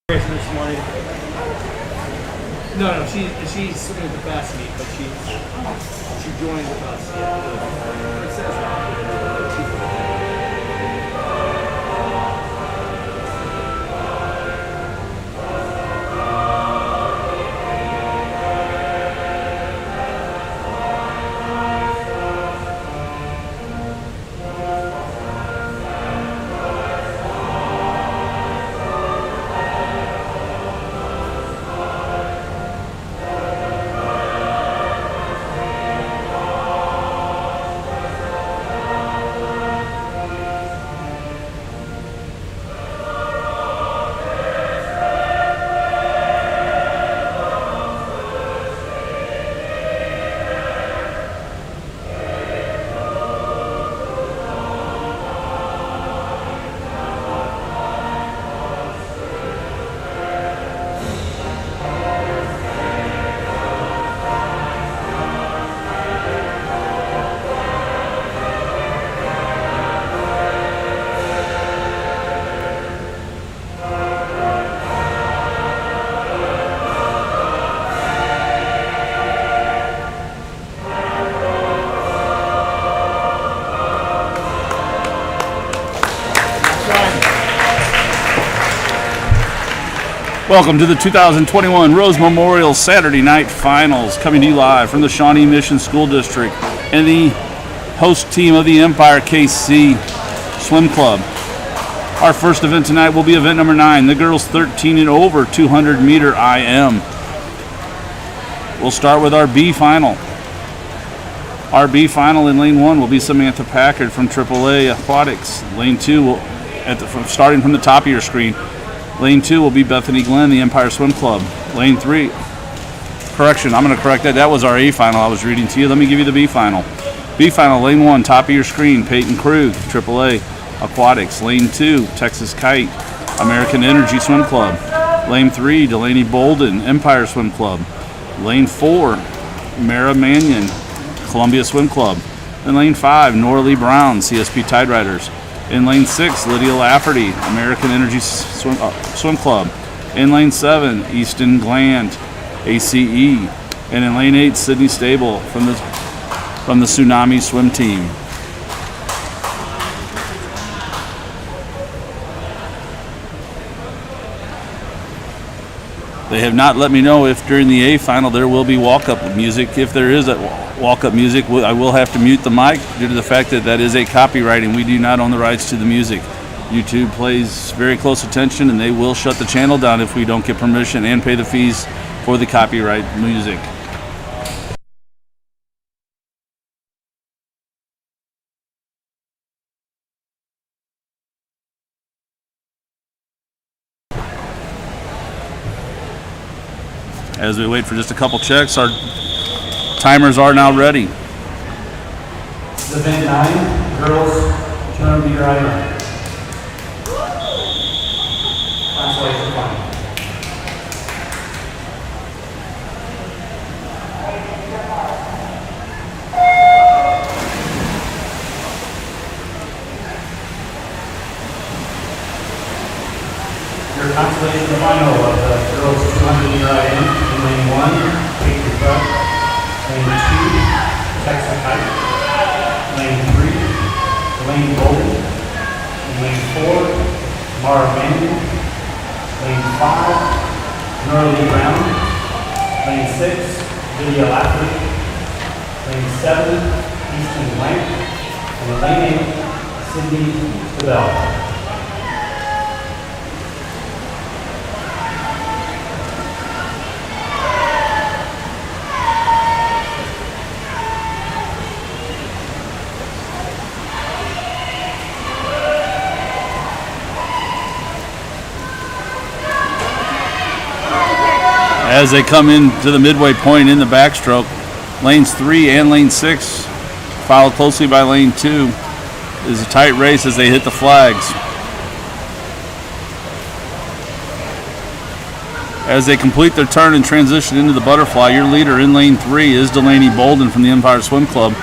This morning. No, she's swimming at the fast meet, but she joined with us. Welcome to the 2021 Rose Memorial Saturday Night Finals, coming to you live from the Shawnee Mission School District and the host team of the Empire KC Swim Club. Our first event tonight will be event number 9, the girls 13 and over 200 meter IM. We'll start with our B final. Our B final in lane 1 will be Samantha Packard from AAA Aquatics. Lane 2 will, starting from the top of your screen. Lane 2 will be Bethany Glenn, the Empire Swim Club. Lane 3, correction, I'm going to correct that. That was our A final I was reading to you. Let me give you the B final. B final, lane 1, top of your screen, Peyton Krug, AAA Aquatics. Lane 2, Texas Kite, American Energy Swim Club. Lane 3, Delaney Bolden, Empire Swim Club. Lane 4, Mara Mannion, Columbia Swim Club. And lane 5, Norley Brown, CSP Tide Riders. In lane 6, Lydia Lafferty, American Energy Swim Club. In lane 7, Easton Gland, ACE. And in lane 8, Sydney Stable from the Tsunami Swim Team. They have not let me know if during the A final there will be walk-up music. If there is a walk-up music, I will have to mute the mic due to the fact that that is a copyright and we do not own the rights to the music. YouTube plays very close attention and they will shut the channel down if we don't get permission and pay the fees for the copyright music. As we wait for just a couple checks, our timers are now ready. Event 9, girls 200 meter IM. Consolation final. Your consolation final of the girls 200 meter IM. Lane 1, take your butt. Lane 2, Texas Kite. Lane 3, Lane Bolden. Lane 4, Mara Mannion. Lane 5, Norley Brown. Lane 6, Lydia Lafferty. Lane 7, Easton Glant. And lane 8, Sydney Stable. As they come into the midway point in the backstroke, lanes 3 and lane 6, followed closely by lane 2, is a tight race as they hit the flags. As they complete their turn and transition into the butterfly, your leader in lane 3 is Delaney Bolden from the Empire Swim Club.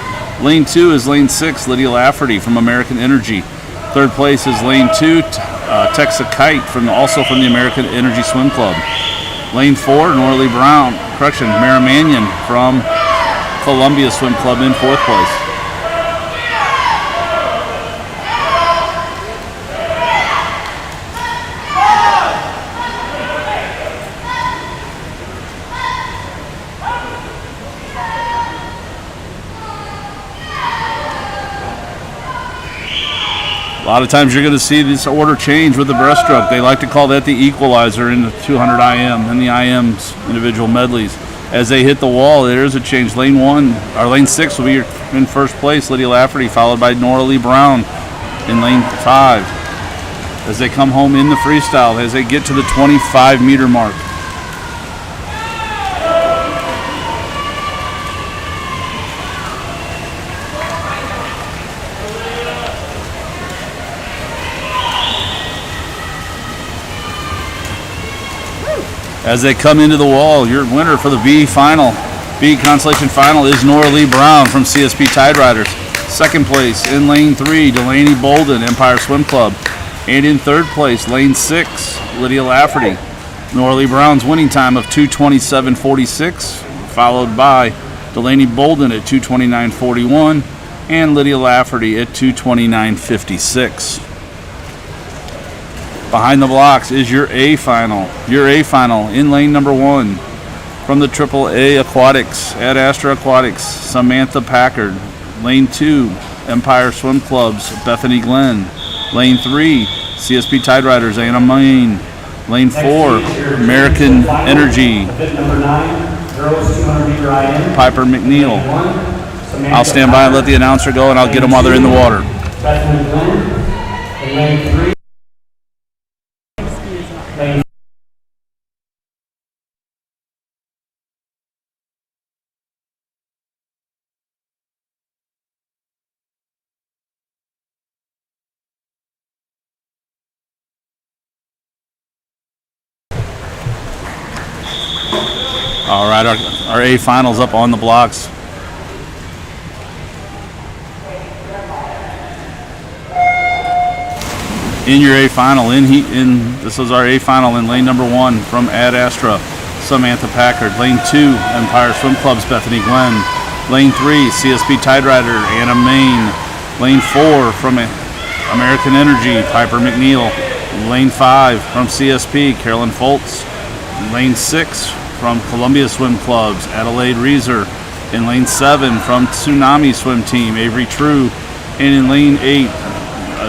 Lane 2 is lane 6, Lydia Lafferty from American Energy. Third place is lane 2, Texas also from the American Energy Swim Club. Lane 4, Mara Mannion from Columbia Swim Club in 4th place. A lot of times you're going to see this order change with the breaststroke. They like to call that the equalizer in the 200 IM and the IM's individual medleys. As they hit the wall, there is a change. Lane 6 will be in first place, Lydia Lafferty, followed by Nora Lee Brown in lane 5. As they come home in the freestyle, as they get to the 25-meter mark. As they come into the wall, your winner for the B Constellation Final is Nora Lee Brown from CSP Tide Riders. Second place in lane 3, Delaney Bolden, Empire Swim Club. And in third place, lane 6, Lydia Lafferty. Nora Lee Brown's winning time of 2:27.46, followed by Delaney Bolden at 2:29.41 and Lydia Lafferty at 2:29.56. Behind the blocks is your A final. Your A final in lane number 1 from the AAA Aquatics at Astra Aquatics, Samantha Packard. Lane 2, Empire Swim Club's Bethany Glenn. Lane 3, CSP Tide Riders, Anna Main. Lane 4, American Energy, Number 9, girls 200-meter IM. Piper McNeil. I'll stand by and let the announcer go, and I'll get them while they're in the water. Bethany Glenn. And lane 3. All right, our A finals up on the blocks. In your A final, this is our A final in lane number 1 from Ad Astra, Samantha Packard. Lane 2, Empire Swim Club's Bethany Glenn. Lane 3, CSP Tide Rider, Anna Main. Lane 4 from American Energy, Piper McNeil. Lane 5 from CSP, Carolyn Foltz. Lane 6 from Columbia Swim Clubs, Adelaide Reeser. In lane 7 from Tsunami Swim Team, Avery True. And in lane 8,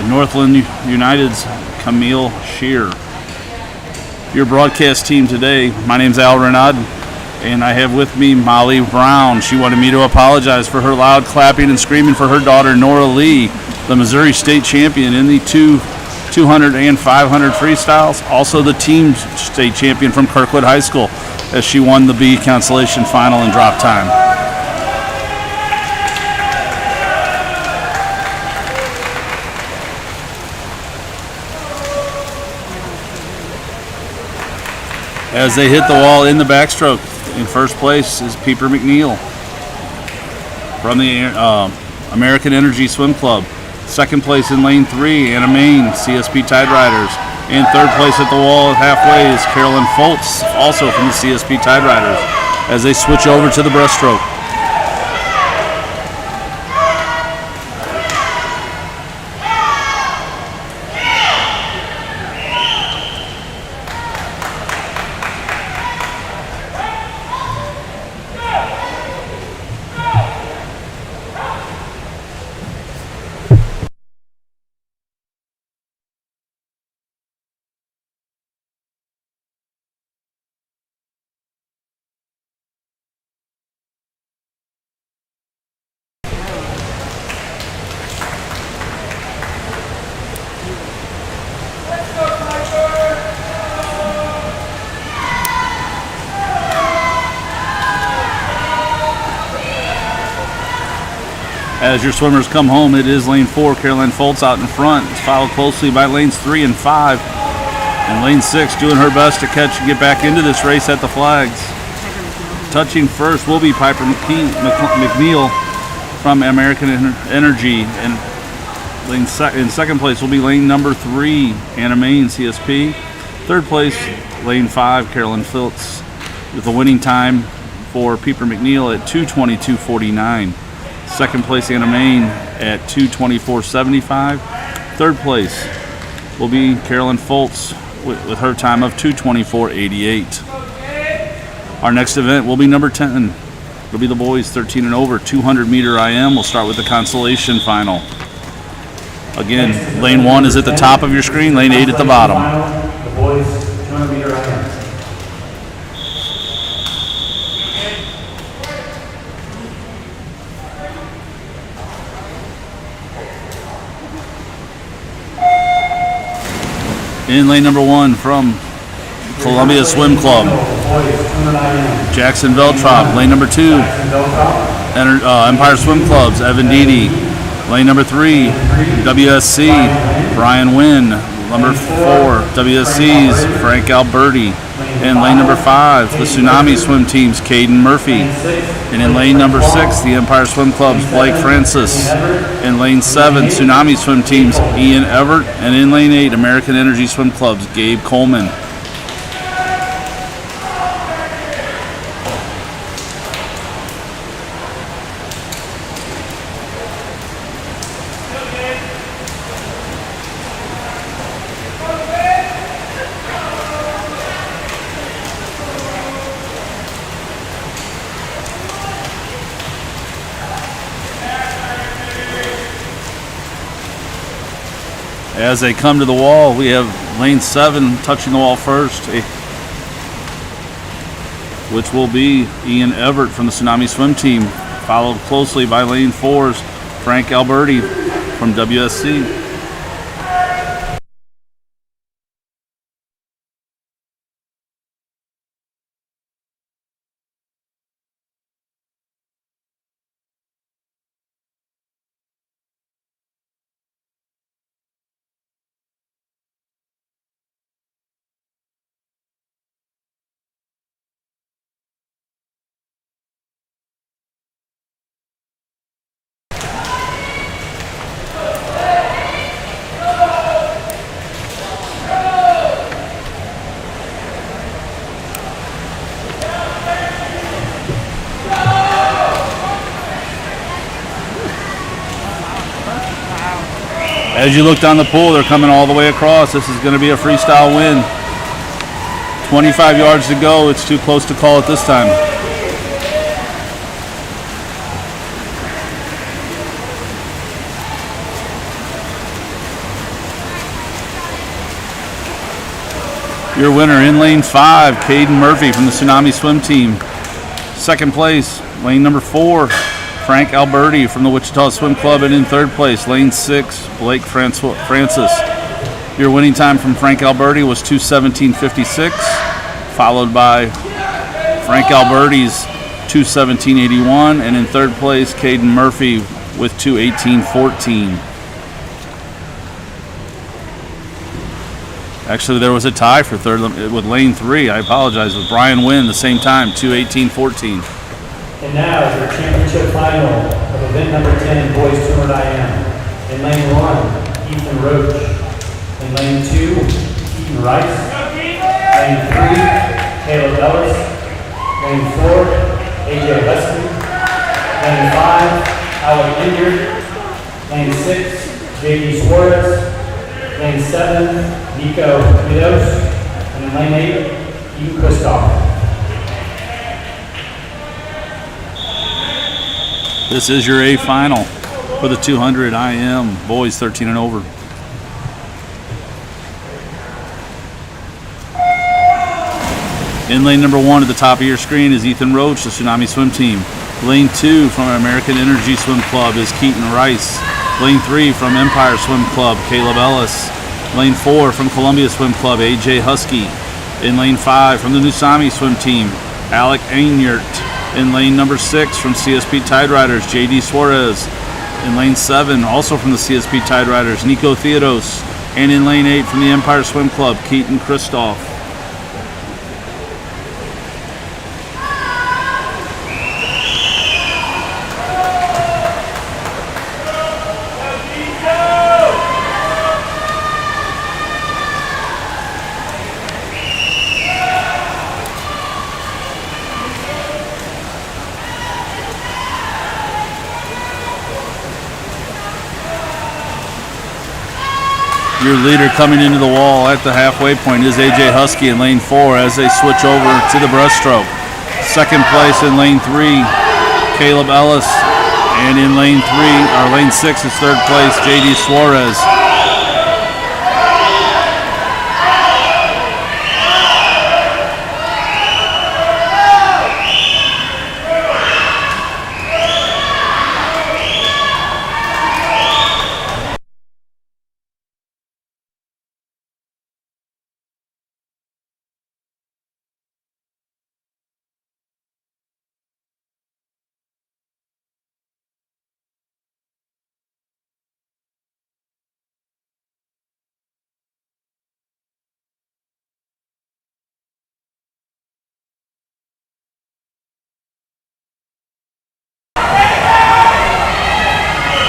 Northland United's Camille Shear. Your broadcast team today, my name's Al Renaud, and I have with me Molly Brown. She wanted me to apologize for her loud clapping and screaming for her daughter Nora Lee, the Missouri State champion in the 200 and 500 freestyles, also the team state champion from Kirkwood High School, as she won the B Constellation Final in drop time. As they hit the wall in the backstroke, in first place is Piper McNeil from the American Energy Swim Club. Second place in lane 3, Anna Main, CSP Tide Riders. And third place at the wall halfway is Carolyn Foltz, also from the CSP Tide Riders, as they switch over to the breaststroke. As your swimmers come home, it is lane 4, Caroline Foltz out in front. It's followed closely by lanes 3 and 5. And lane 6 doing her best to catch and get back into this race at the flags. Touching first will be Piper McNeil from American Energy. And In second place will be lane number 3, Anna Main, CSP. Third place, lane 5, Carolyn Phillips, with a winning time for Pieper McNeil at 2:22.49. Second place, Anna Main at 2:24.75. Third place will be Carolyn Fultz with her time of 2:24.88. Our next event will be number 10. It'll be the boys 13 and over, 200 meter IM. We'll start with the consolation final. Again, lane 1 is at the top of your screen, lane 8 at the bottom. The boys 200 meter IM. In lane number 1 from Columbia Swim Club, Jackson Veltrop. Lane number 2, Empire Swim Club's Evan Deedy. Lane number 3, WSC, Brian Wynn. Number 4, WSC's Frank Alberti. And lane number 5, the Tsunami Swim Team's Caden Murphy. And in lane number 6, the Empire Swim Club's Blake Francis. In lane 7, Tsunami Swim Team's Ian Everett. And in lane 8, American Energy Swim Club's Gabe Coleman. As they come to the wall, we have lane 7 touching the wall first, which will be Ian Everett from the Tsunami Swim Team, followed closely by lane 4's Frank Alberti from WSC. As you look down the pool, they're coming all the way across. This is going to be a freestyle win. 25 yards to go. It's too close to call it this time. Your winner in lane 5, Caden Murphy from the Tsunami Swim Team. Second place, lane number 4, Frank Alberti from the Wichita Swim Club. And in third place, lane 6, Blake Francis. Your winning time from Frank Alberti was 2:17.56, followed by Frank Alberti's 2:17.81, and in third place, Caden Murphy with 2:18.14. Actually, there was a tie for third with lane 3. I apologize, with Brian Wynn, the same time, 2:18.14. And now your championship final of event number 10, boys 200 IM. In lane 1, Ethan Roach. In lane 2, Keaton Rice. Lane 3, Caleb Ellis. Lane 4, AJ Weston. Lane 5, Alec Injured. Lane 6, JD Suarez. Lane 7, Nico Midos. And in lane 8, Ian Kristoff. This is your A final for the 200 IM, boys 13 and over. In lane number 1 at the top of your screen is Ethan Roach, the Tsunami Swim Team. Lane 2 from American Energy Swim Club is Keaton Rice. Lane 3 from Empire Swim Club, Caleb Ellis. Lane 4 from Columbia Swim Club, AJ Husky. In lane 5 from the Nusami Swim Team, Alec Ainert. In lane number 6 from CSP Tide Riders, JD Suarez. In lane 7, also from the CSP Tide Riders, Nico Theodos. And in lane 8 from the Empire Swim Club, Keaton Kristoff. Your leader coming into the wall at the halfway point is AJ Husky in lane 4 as they switch over to the breaststroke. Second place in lane 3, Caleb Ellis. And in lane 6 is third place, JD Suarez.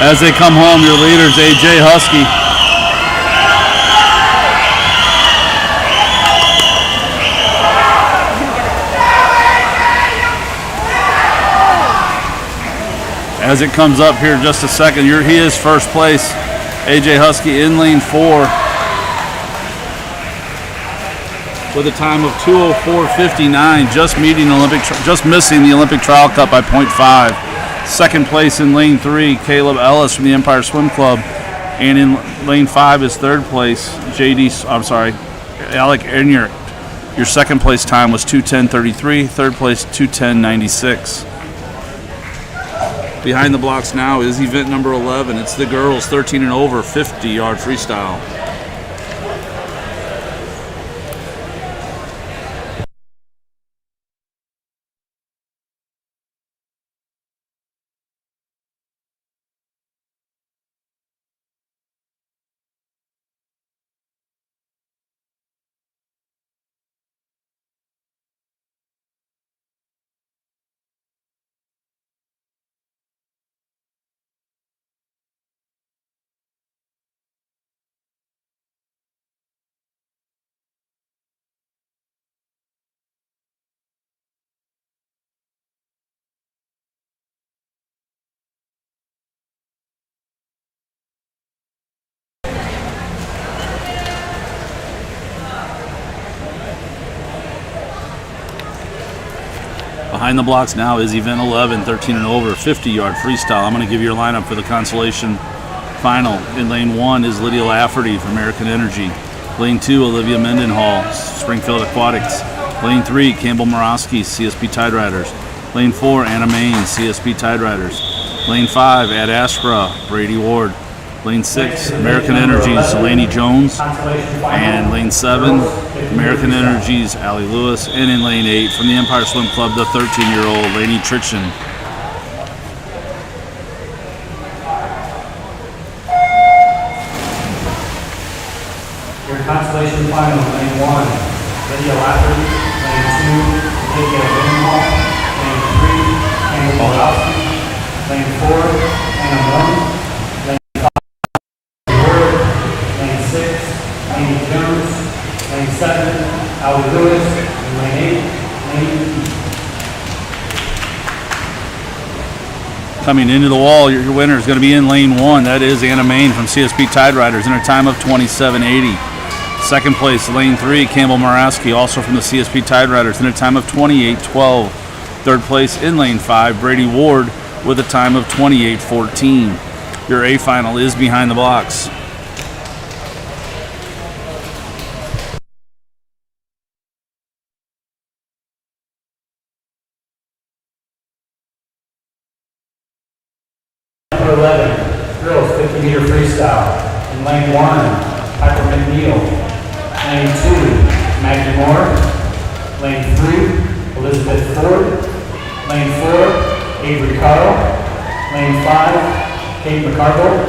As they come home, your leader's AJ Husky. As it comes up here in just a second, he is first place. AJ Husky in lane 4 with a time of 2:04:59, just missing the Olympic Trial Cup by 0.5. Second place in lane 3, Caleb Ellis from the Empire Swim Club. And in lane 5 is third place, Alec Enyart. Your second place time was 2:10:33, third place 2:10:96. Behind the blocks now is event number 11. It's the girls 13 and over 50-yard freestyle. Behind the blocks now is event 11, 13 and over, 50-yard freestyle. I'm going to give you your lineup for the consolation final. In lane 1 is Lydia Lafferty from American Energy. Lane 2, Olivia Mendenhall, Springfield Aquatics. Lane 3, Campbell Morosky, CSP Tide Riders. Lane 4, Anna Main, CSP Tide Riders. Lane 5, Ad Astra, Brady Ward. Lane 6, American Energy's Laney Jones. And lane 7, American Energy's Allie Lewis. And in lane 8, from the Empire Swim Club, the 13-year-old Laney Triction. Your consolation final, lane 1, Lydia Lafferty. Lane 2, Olivia Mendenhall. Lane 3, Campbell Morosky. Lane 4, Anna Moon. Lane 5, Ward. Lane 6, Amy Jones. Lane 7, Allie Lewis. And lane 8, Lane Coming into the wall, your winner is going to be in lane 1. That is Anna Main from CSP Tide Riders in a time of 27:80. Second place, lane 3, Campbell Morosky, also from the CSP Tide Riders in a time of 28:12. Third place in lane 5, Brady Ward with a time of 28:14. Your A final is behind the blocks. Number 11, girls 50-meter freestyle. In lane 1, Piper McNeil. Lane 2, Maggie Moore. Lane 3, Elizabeth Ford. Lane 4, Avery Carl. Lane 5, Kate McCarville.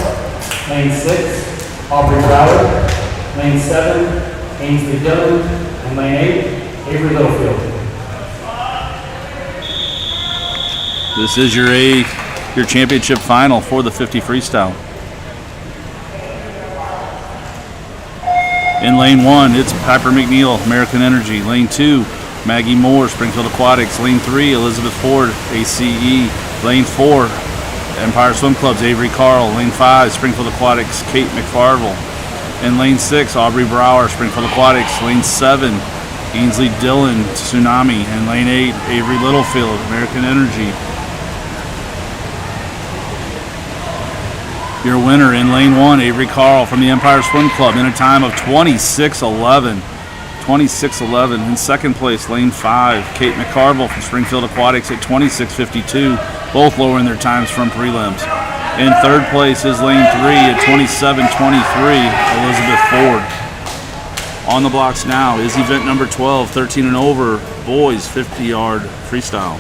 Lane 6, Aubrey Brower. Lane 7, Ainsley Dillon. And lane 8, Avery Littlefield. This is your championship final for the 50 freestyle. In lane 1, it's Piper McNeil, American Energy. Lane 2, Maggie Moore, Springfield Aquatics. Lane 3, Elizabeth Ford, ACE. Lane 4, Empire Swim Club's Avery Carl. Lane 5, Springfield Aquatics, Kate McFarville. In lane 6, Aubrey Brower, Springfield Aquatics. Lane 7, Ainsley Dillon, Tsunami. In lane 8, Avery Littlefield, American Energy. Your winner in lane 1, Avery Carl from the Empire Swim Club in a time of 26:11. 26:11. In second place, lane 5, Kate McCarville from Springfield Aquatics at 26:52, both lowering their times from prelims. In third place is lane 3 at 27:23, Elizabeth Ford. On the blocks now is event number 12, 13 and over, boys 50-yard freestyle.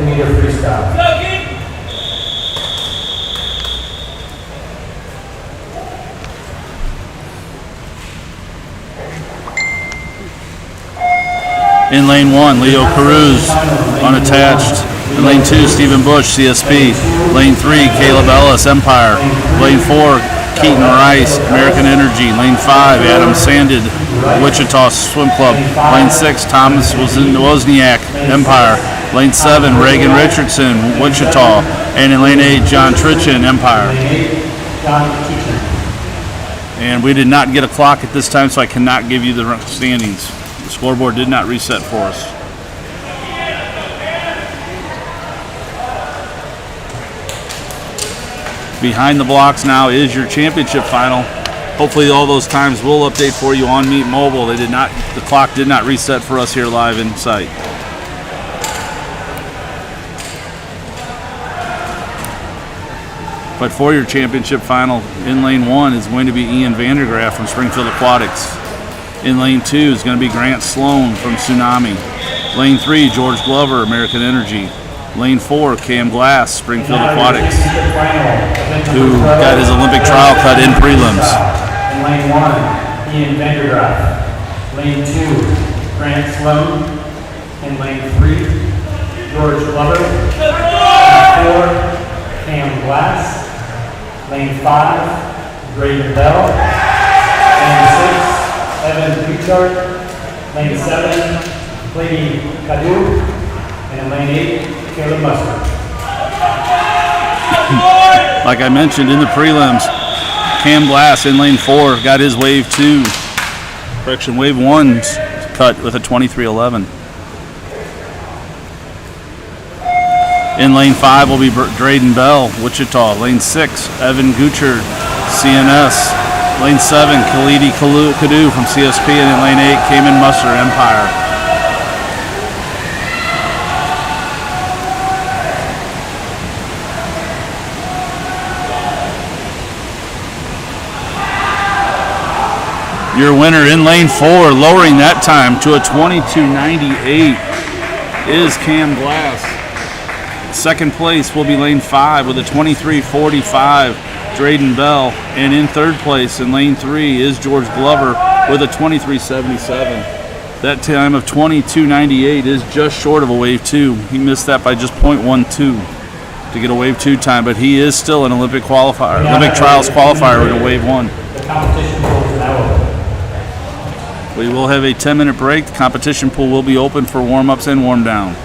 Meter freestyle. In lane 1, Leo Caruz, unattached. In lane 2, Stephen Bush, CSP. Lane 3, Caleb Ellis, Empire. Lane 4, Keaton Rice, American Energy. Lane 5, Adam Sanded, Wichita Swim Club. Lane 6, Thomas Wozniak, Empire. Lane 7, Reagan Richardson, Wichita. And in lane 8, John Trichin, Empire. And we did not get a clock at this time, so I cannot give you the standings. The scoreboard did not reset for us. Behind the blocks now is your championship final. Hopefully all those times will update for you on Meet Mobile. The clock did not reset for us here live in site. But for your championship final, in lane 1 is going to be Ian Vandergraaf from Springfield Aquatics. In lane 2 is going to be Grant Sloan from Tsunami. Lane 3, George Glover, American Energy. Lane 4, Cam Glass, Springfield Aquatics, who got his Olympic trial cut in prelims. In lane 1, Ian Vandergraaf. Lane 2, Grant Sloan. In lane 3, George Glover. Lane 4, Cam Glass. Lane 5, Graydon Bell. Lane 6, Evan Richard. Lane 7, Clayton Cadu. And in lane 8, Caleb Mustard. Like I mentioned in the prelims, Cam Glass in lane 4 got his wave 2, wave 1's cut with a 23:11. In lane 5 will be Drayden Bell, Wichita. Lane 6, Evan Guchard, CNS. Lane 7, Khalidi Kadu from CSP. And in lane 8, Cayman Musser, Empire. Your winner in lane 4, lowering that time to a 22:98, is Cam Glass. Second place will be lane 5 with a 23:45, Drayden Bell. And in third place in lane 3 is George Glover with a 23:77. That time of 22:98 is just short of a wave 2. He missed that by just 0.12 to get a wave 2 time, but he is still an Olympic qualifier, Olympic trials qualifier with a wave 1. The competition pool is now open. We will have a 10-minute break. The competition pool will be open for warm-ups and warm-down.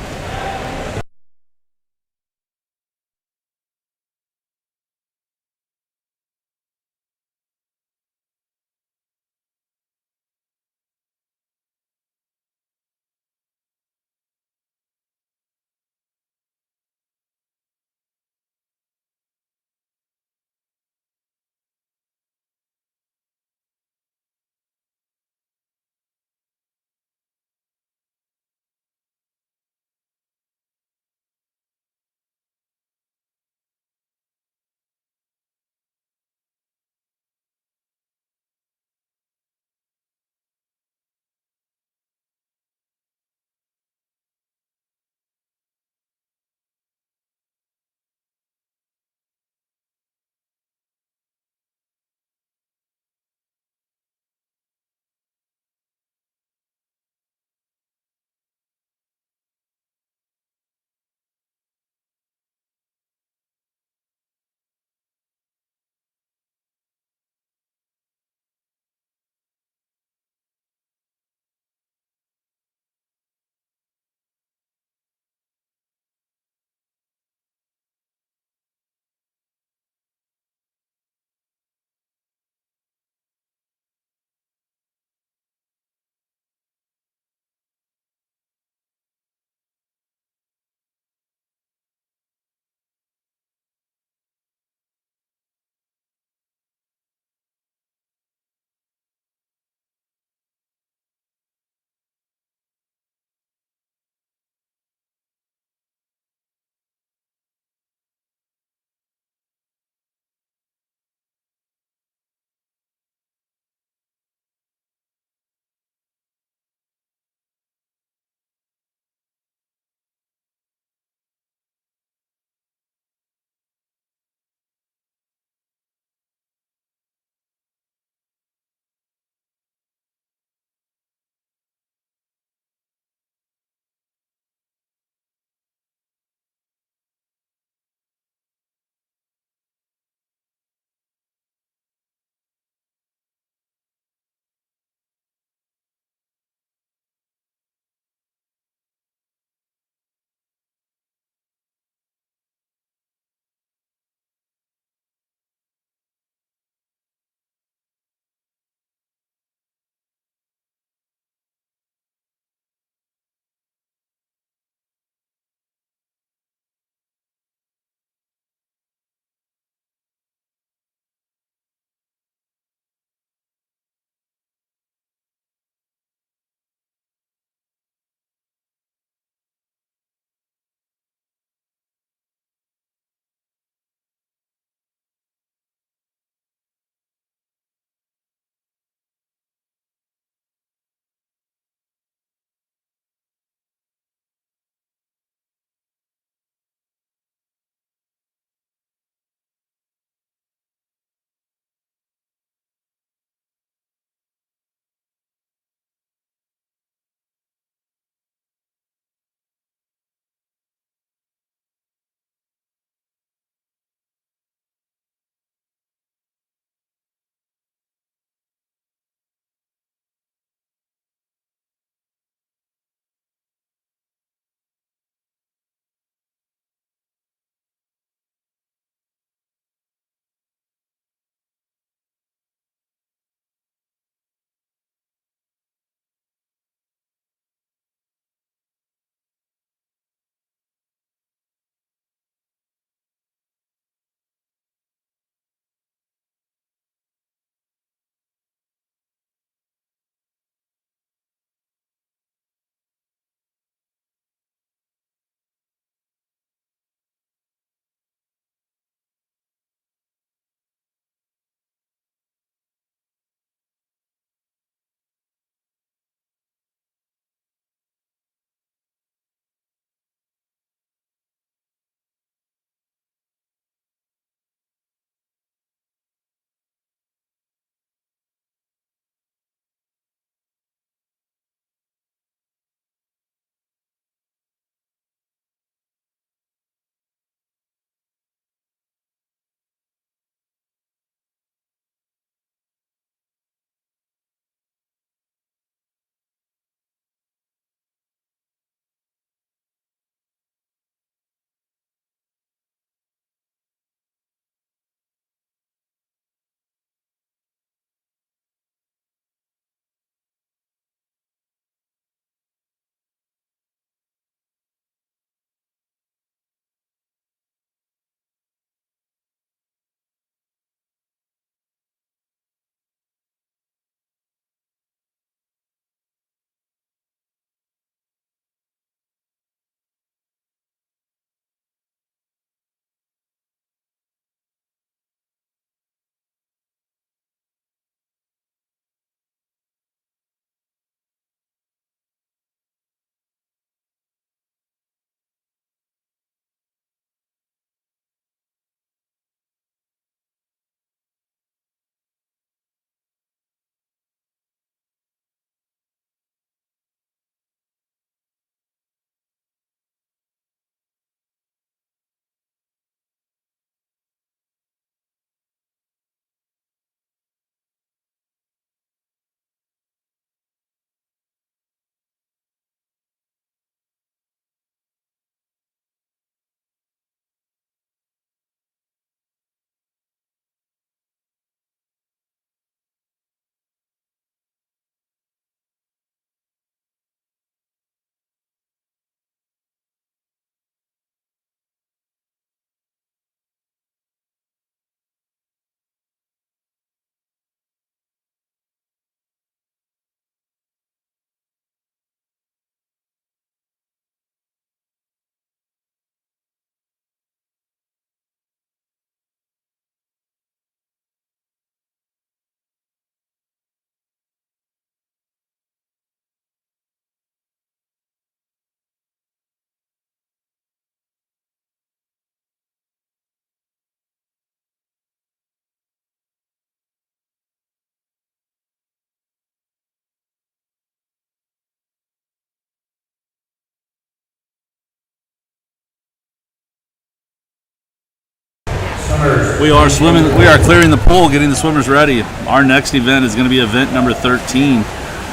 We are swimming. We are clearing the pool, getting the swimmers ready. Our next event is going to be event number 13.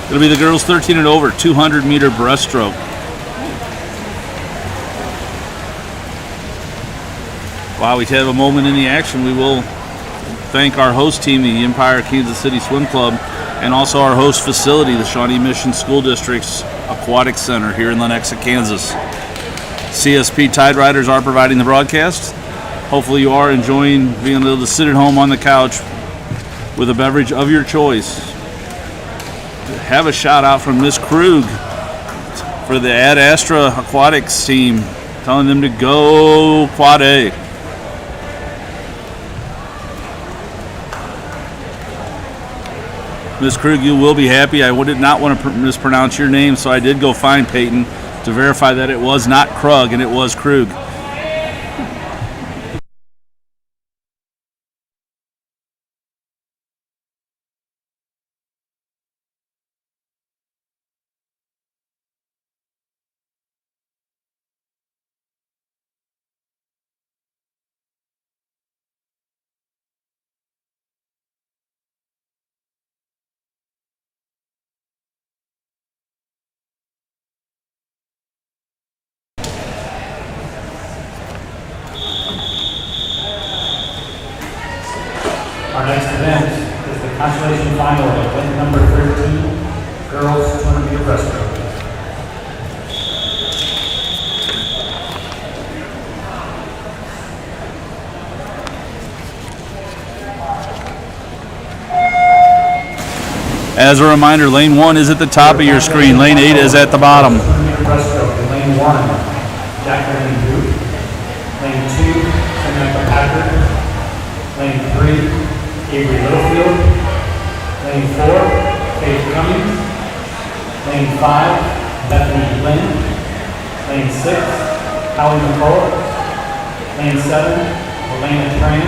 It'll be the girls 13 and over 200-meter breaststroke. While we have a moment in the action, we will thank our host team, the Empire Kansas City Swim Club, and also our host facility, the Shawnee Mission School District's Aquatic Center here in Lenexa, Kansas. CSP Tide Riders are providing the broadcast. Hopefully you are enjoying being able to sit at home on the couch with a beverage of your choice. Have a shout out from Miss Krug for the Ad Astra Aquatics team, telling them to go Quad A. Miss Krug, you will be happy. I did not want to mispronounce your name, so I did go find Peyton to verify that it was not Krug and it was Krug. Our next event is the consolation final of event number 13, girls 200-meter breaststroke. As a reminder, lane 1 is at the top of your screen. Lane 8 is at the bottom. 200-meter breaststroke in lane 1, Jacqueline Duke. Lane 2, Samantha Packard. Lane 3, Avery Littlefield. Lane 4, Faith Cummings. Lane 5, Bethany Lynn. Lane 6, Holly McCullough. Lane 7, Elena Tran.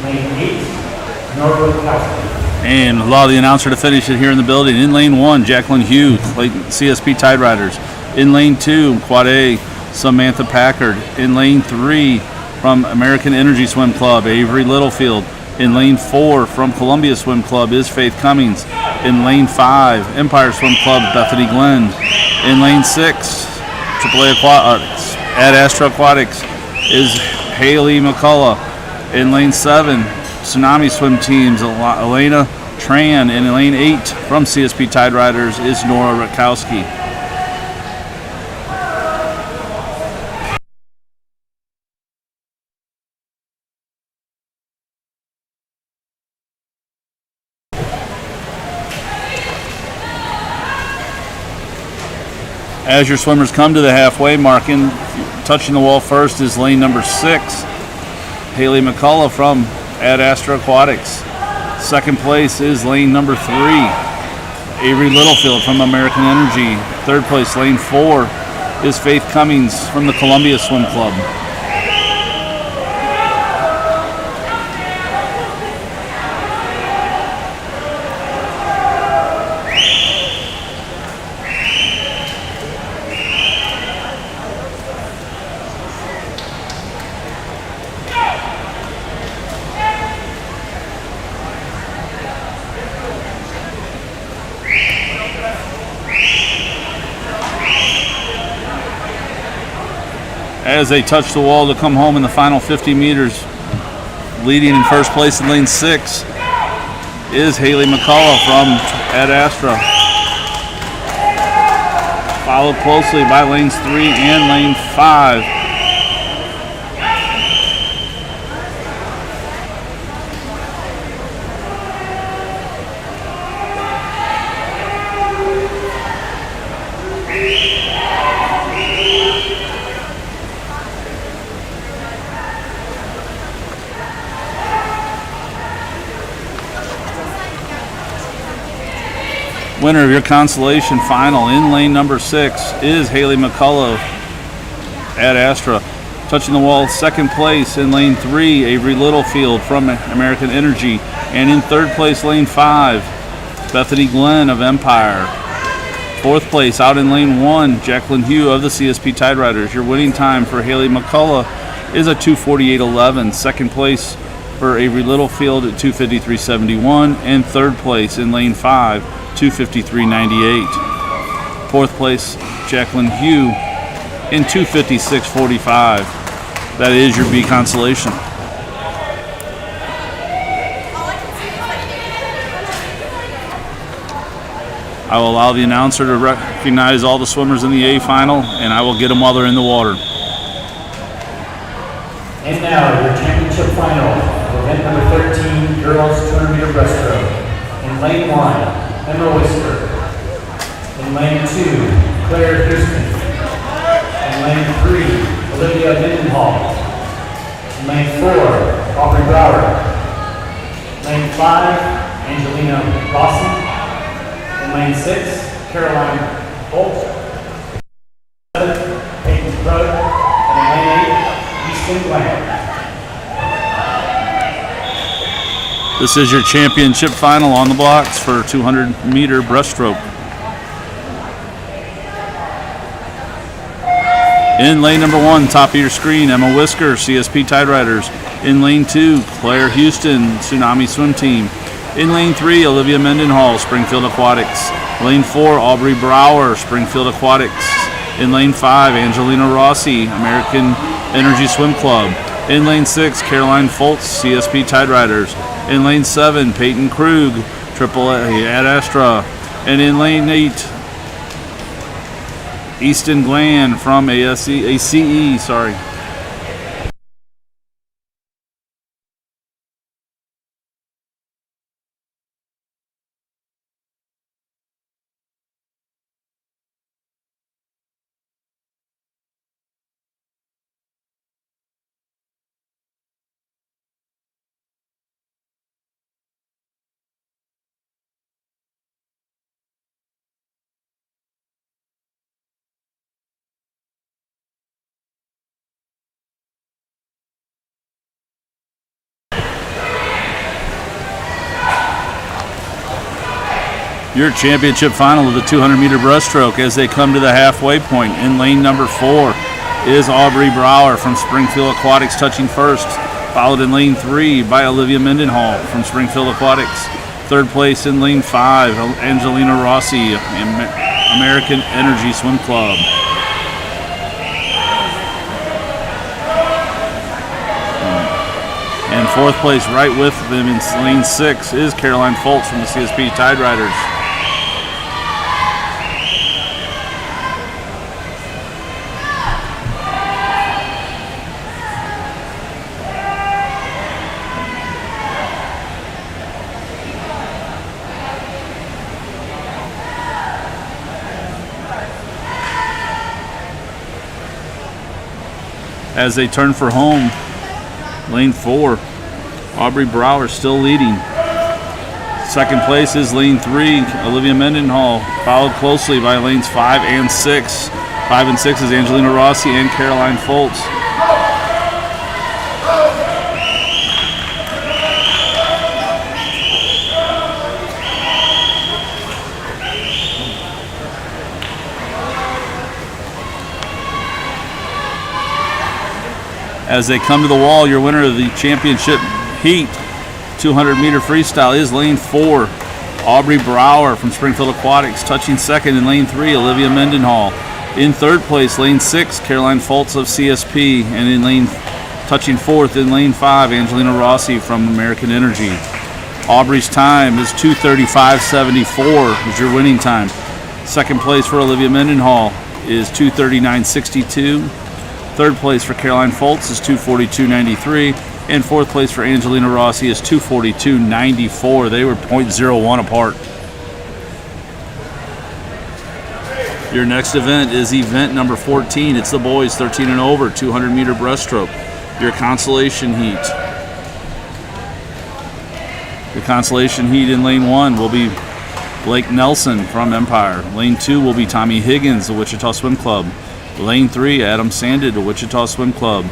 Lane 8, Norwood Kowski. And allow the announcer to finish it here in the building. In lane 1, Jacqueline Hughes, CSP Tide Riders. In lane 2, Quad A, Samantha Packard. In lane 3, from American Energy Swim Club, Avery Littlefield. In lane 4, from Columbia Swim Club, is Faith Cummings. In lane 5, Empire Swim Club, Bethany Glenn. In lane 6, AAA Aquatics, Ad Astra Aquatics, is Haley McCullough. In lane 7, Tsunami Swim Teams, Elena Tran. And in lane 8, from CSP Tide Riders, is Nora Rakowski. As your swimmers come to the halfway mark, touching the wall first is lane number 6, Haley McCullough from Ad Astra Aquatics. Second place is lane number 3, Avery Littlefield from American Energy. Third place, lane 4, is Faith Cummings from the Columbia Swim Club. As they touch the wall to come home in the final 50 meters, leading in first place in lane 6 is Haley McCullough from Ad Astra, followed closely by lanes 3 and lane 5. Winner of your consolation final in lane number 6 is Haley McCullough, Ad Astra. Touching the wall, second place in lane 3, Avery Littlefield from American Energy. And in third place, lane 5, Bethany Glenn of Empire. Fourth place out in lane 1, Jacqueline Hugh of the CSP Tide Riders. Your winning time for Haley McCullough is a 2:48.11. Second place for Avery Littlefield at 2:53.71, and third place in lane 5, 2:53.98. Fourth place, Jacqueline Hugh in 2:56.45. That is your B consolation. I will allow the announcer to recognize all the swimmers in the A final, and I will get them while they're in the water. And now, your championship final, event number 13, girls 200-meter breaststroke. In lane 1, Emma Whisker. In lane 2, Claire Houston. In lane 3, Olivia Mendenhall. In lane 4, Aubrey Brower. Lane 5, Angelina Rossi. In lane 6, Caroline Holt. 7, Peyton Brugg. And in lane 8, Easton Bland. This is your championship final on the blocks for 200-meter breaststroke. In lane number 1, top of your screen, Emma Whisker, CSP Tide Riders. In lane 2, Claire Houston, Tsunami Swim Team. In lane 3, Olivia Mendenhall, Springfield Aquatics. Lane 4, Aubrey Brower, Springfield Aquatics. In lane 5, Angelina Rossi, American Energy Swim Club. In lane 6, Caroline Foltz, CSP Tide Riders. In lane 7, Peyton Krug, AAA Ad Astra. And in lane 8, Easton Glenn from ACE. Your championship final of the 200-meter breaststroke as they come to the halfway point. In lane number 4 is Aubrey Brower from Springfield Aquatics touching first, followed in lane 3 by Olivia Mendenhall from Springfield Aquatics. Third place in lane 5, Angelina Rossi, American Energy Swim Club. And fourth place right with them in lane 6 is Caroline Foltz from the CSP Tide Riders. As they turn for home, lane 4, Aubrey Brower still leading. Second place is lane 3, Olivia Mendenhall, followed closely by lanes 5 and 6. 5 and 6 is Angelina Rossi and Caroline Foltz. As they come to the wall, your winner of the championship heat, 200-meter freestyle, is lane 4, Aubrey Brower from Springfield Aquatics. Touching second in lane 3, Olivia Mendenhall. In third place, lane 6, Caroline Foltz of CSP. And touching fourth in lane 5, Angelina Rossi from American Energy. Aubrey's time is 2:35.74 is your winning time. Second place for Olivia Mendenhall is 2:39.62. Third place for Caroline Foltz is 2:42.93, and fourth place for Angelina Rossi is 2:42.94. They were 0.01 apart. Your next event is event number 14. It's the boys 13 and over, 200-meter breaststroke. Your consolation heat. Your consolation heat in lane 1 will be Blake Nelson from Empire. Lane 2 will be Tommy Higgins, the Wichita Swim Club. Lane 3, Adam Sanded, the Wichita Swim Club.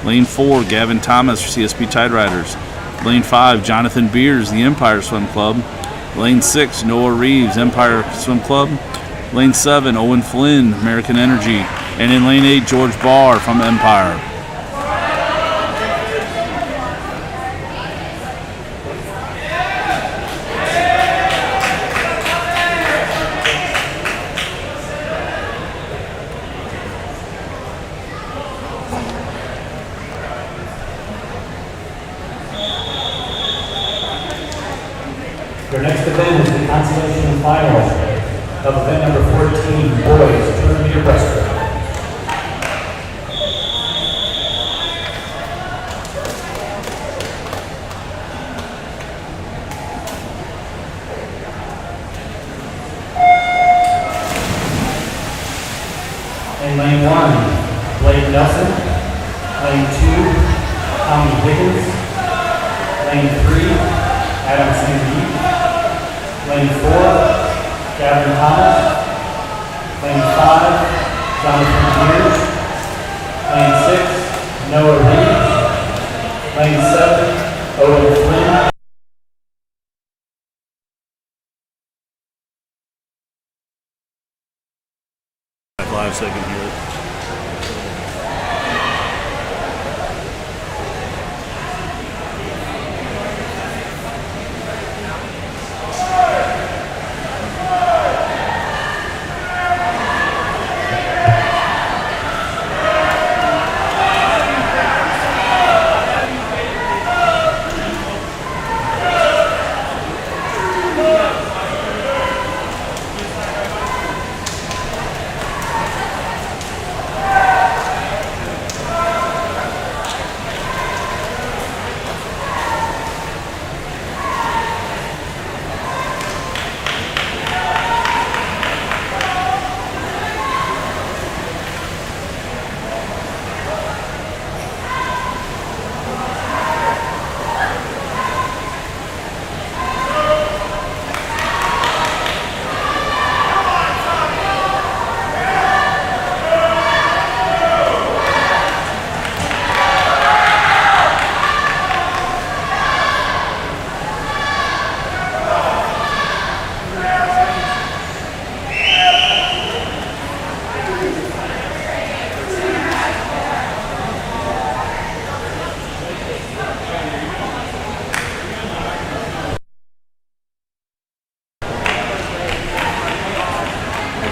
Lane 4, Gavin Thomas, CSP Tide Riders. Lane 5, Jonathan Beers, the Empire Swim Club. Lane 6, Noah Reeves, Empire Swim Club. Lane 7, Owen Flynn, American Energy. And in lane 8, George Barr from Empire. consolation final of event number 14, boys 200-meter breaststroke. In lane 1, Blake Nelson. Lane 2, Tommy Higgins. Lane 3, Adam Sandeep. Lane 4, Gavin Thomas. Lane 5, Jonathan Beers. Lane 6, Noah Reed. Lane 7, Owen Flynn. Live so I can hear it.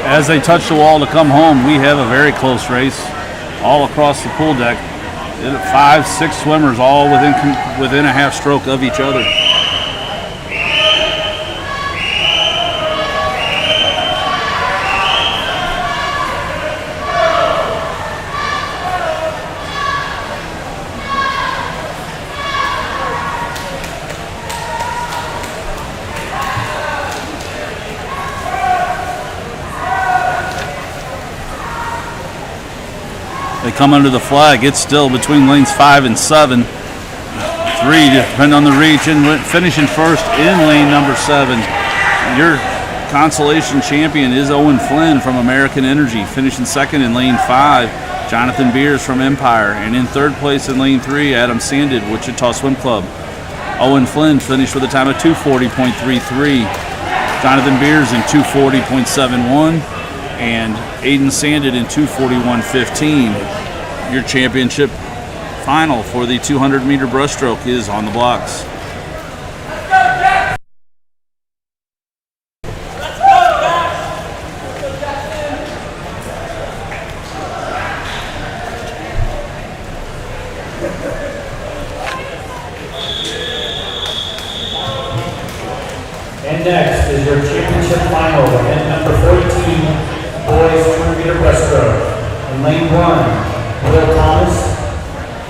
As they touch the wall to come home, we have a very close race all across the pool deck. 5, 6 swimmers all within a half stroke of each other. They come under the flag. It's still between lanes 5 and 7. 3, depending on the reach, and finishing first in lane number 7. Your consolation champion is Owen Flynn from American Energy. Finishing second in lane 5, Jonathan Beers from Empire. And in third place in lane 3, Adam Sandid, Wichita Swim Club. Owen Flynn finished with a time of 2:40.33. Jonathan Beers in 2:40.71. And Aiden Sanded in 2:41.15. Your championship final for the 200-meter breaststroke is on the blocks. And next is your championship final, event number 14. Boys 200-meter breaststroke. In lane 1, Will Thomas.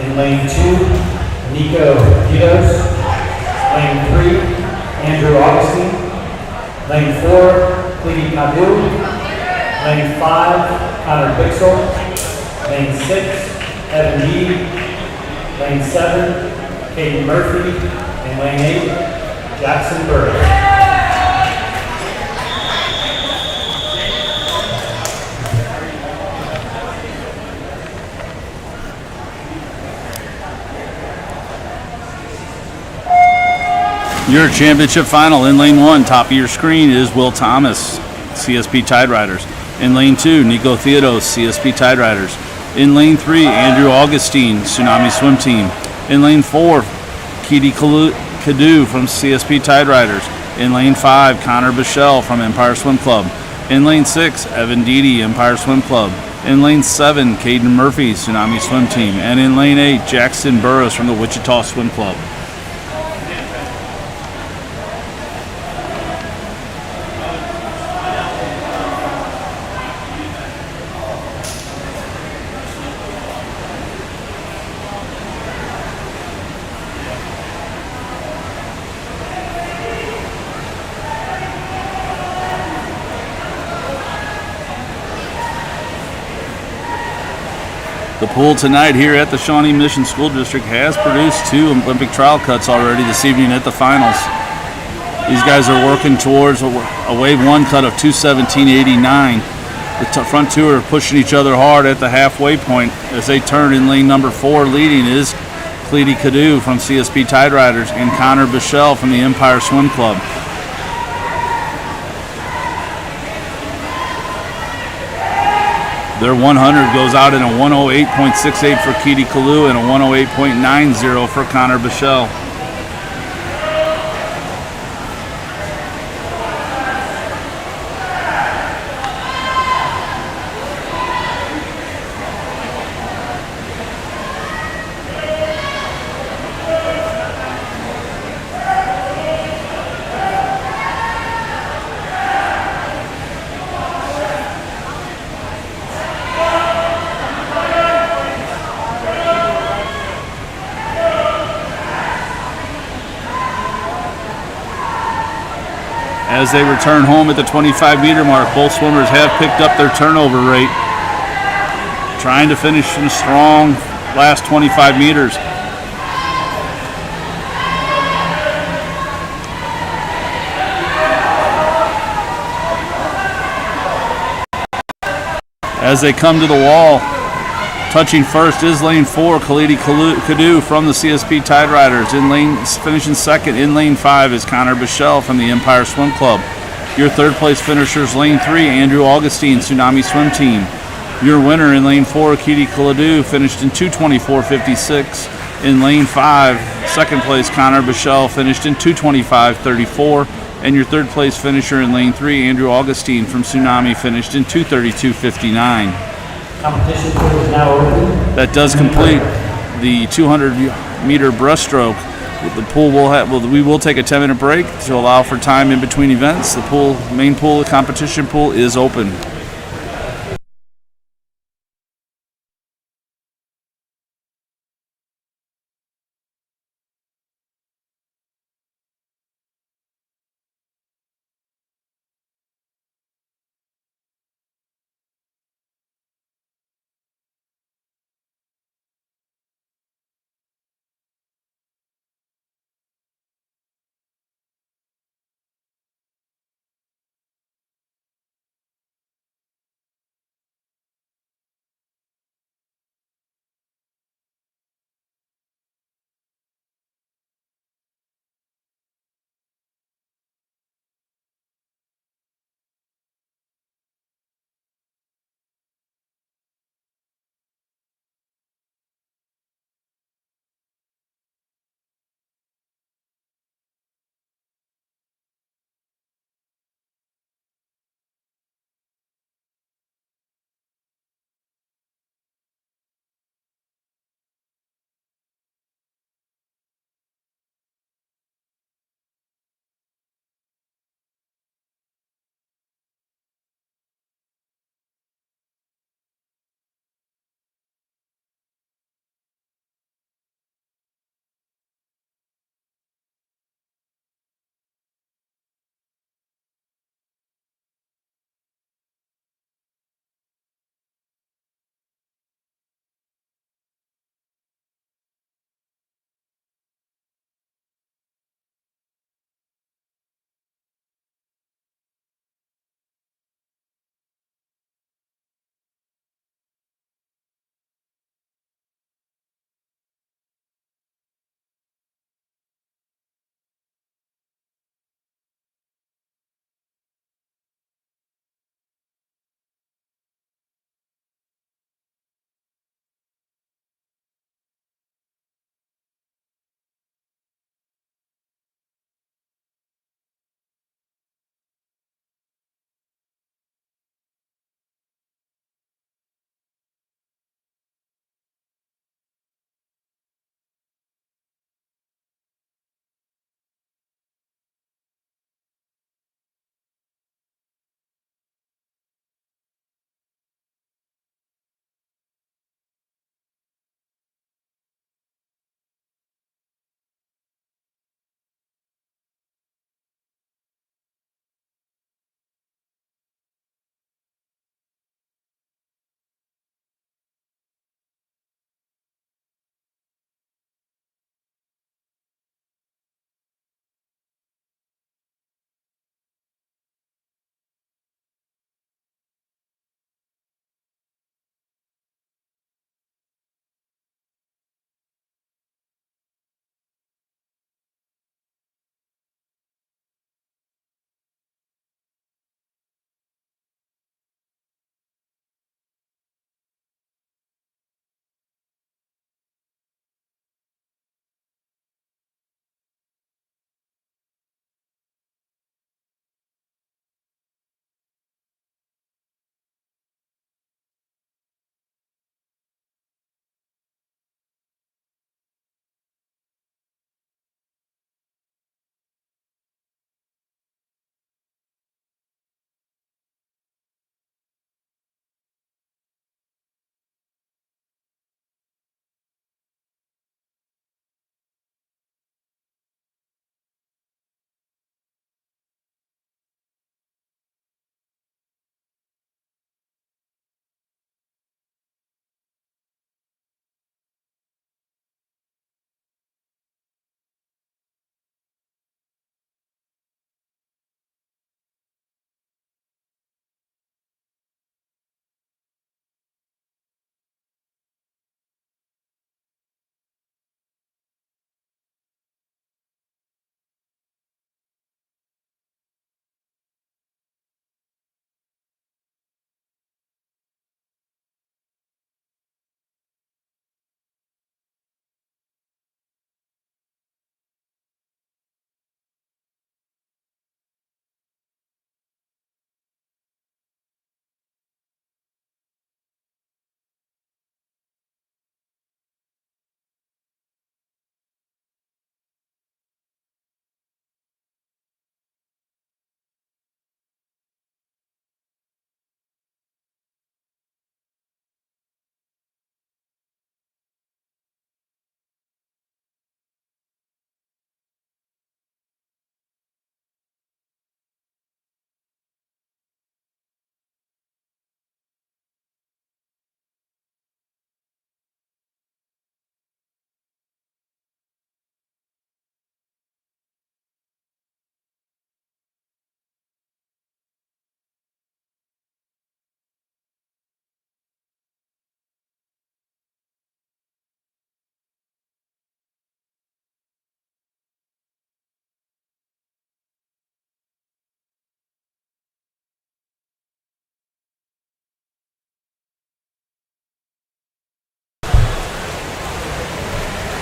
In lane 2, Nico Guidos. Lane 3, Andrew Augustine. Lane 4, Cleve Nadu. Lane 5, Connor Bixel. Lane 6, Evan Yee. Lane 7, Caden Murphy. And lane 8, Jackson Burke. Your championship final in lane 1, top of your screen, is Will Thomas, CSP Tide Riders. In lane 2, Nico Theodos, CSP Tide Riders. In lane 3, Andrew Augustine, Tsunami Swim Team. In lane 4, Keedy Kadu from CSP Tide Riders. In lane 5, Connor Bichelle from Empire Swim Club. In lane 6, Evan Deedy, Empire Swim Club. In lane 7, Caden Murphy, Tsunami Swim Team. And in lane 8, Jackson Burrows from the Wichita Swim Club. The pool tonight here at the Shawnee Mission School District has produced 2 Olympic trial cuts already this evening at the finals. These guys are working towards a wave 1 cut of 2:17.89. The front 2 are pushing each other hard at the halfway point as they turn in lane number 4. Leading is Cleety Cadu from CSP Tide Riders and Connor Bichelle from the Empire Swim Club. Their 100 goes out in a 108.68 for Keedy Kalu and a 108.90 for Connor Bichelle. As they return home at the 25-meter mark, both swimmers have picked up their turnover rate, trying to finish in a strong last 25 meters. As they come to the wall, touching first is lane 4, Cleety Cadu from the CSP Tide Riders. Finishing second in lane 5 is Connor Bichelle from the Empire Swim Club. Your third place finishers lane 3, Andrew Augustine, Tsunami Swim Team. Your winner in lane 4, Keedy Cadu, finished in 2:24.56. In lane 5, second place Connor Bichelle finished in 2:25.34. And your third place finisher in lane 3, Andrew Augustine from Tsunami, finished in 2:32.59. Competition pool is now open. That does complete the 200-meter breaststroke. The pool we will take a 10-minute break to allow for time in between events. The main pool, the competition pool, is open.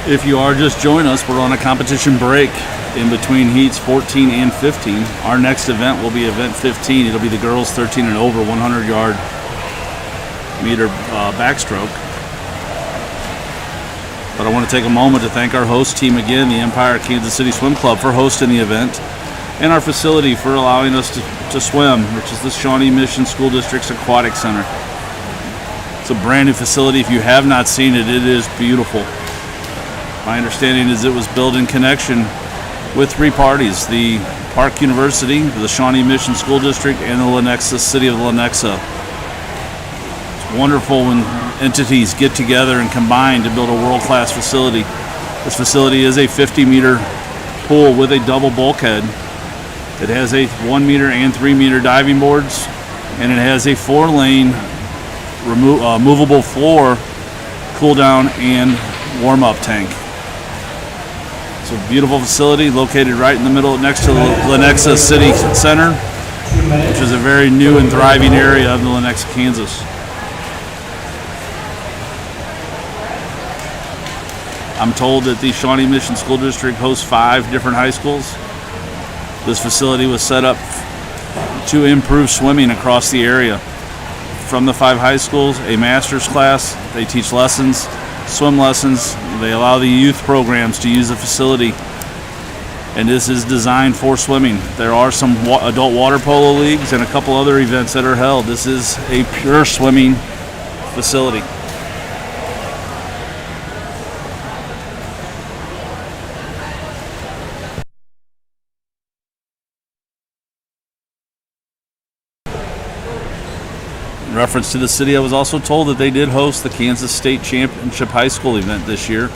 If you are just joining us, we're on a competition break in between heats 14 and 15. Our next event will be event 15. It'll be the girls 13 and over 100-yard meter backstroke. But I want to take a moment to thank our host team again, the Empire Kansas City Swim Club, for hosting the event, and our facility for allowing us to swim, which is the Shawnee Mission School District's Aquatic Center. It's a brand new facility. If you have not seen it, it is beautiful. My understanding is it was built in connection with three parties: the Park University, the Shawnee Mission School District, and the Lenexa City of Lenexa. It's wonderful when entities get together and combine to build a world-class facility. This facility is a 50-meter pool with a double bulkhead. It has a 1 meter and 3 meter diving boards, and it has a 4-lane movable floor, cool-down, and warm-up tank. It's a beautiful facility located right in the middle next to the Lenexa City Center, which is a very new and thriving area of the Lenexa, Kansas. I'm told that the Shawnee Mission School District hosts 5 different high schools. This facility was set up to improve swimming across the area. From the 5 high schools, a master's class, they teach lessons, swim lessons. They allow the youth programs to use the facility, and this is designed for swimming. There are some adult water polo leagues and a couple other events that are held. This is a pure swimming facility. In reference to the city, I was also told that they did host the Kansas State Championship High School event this year.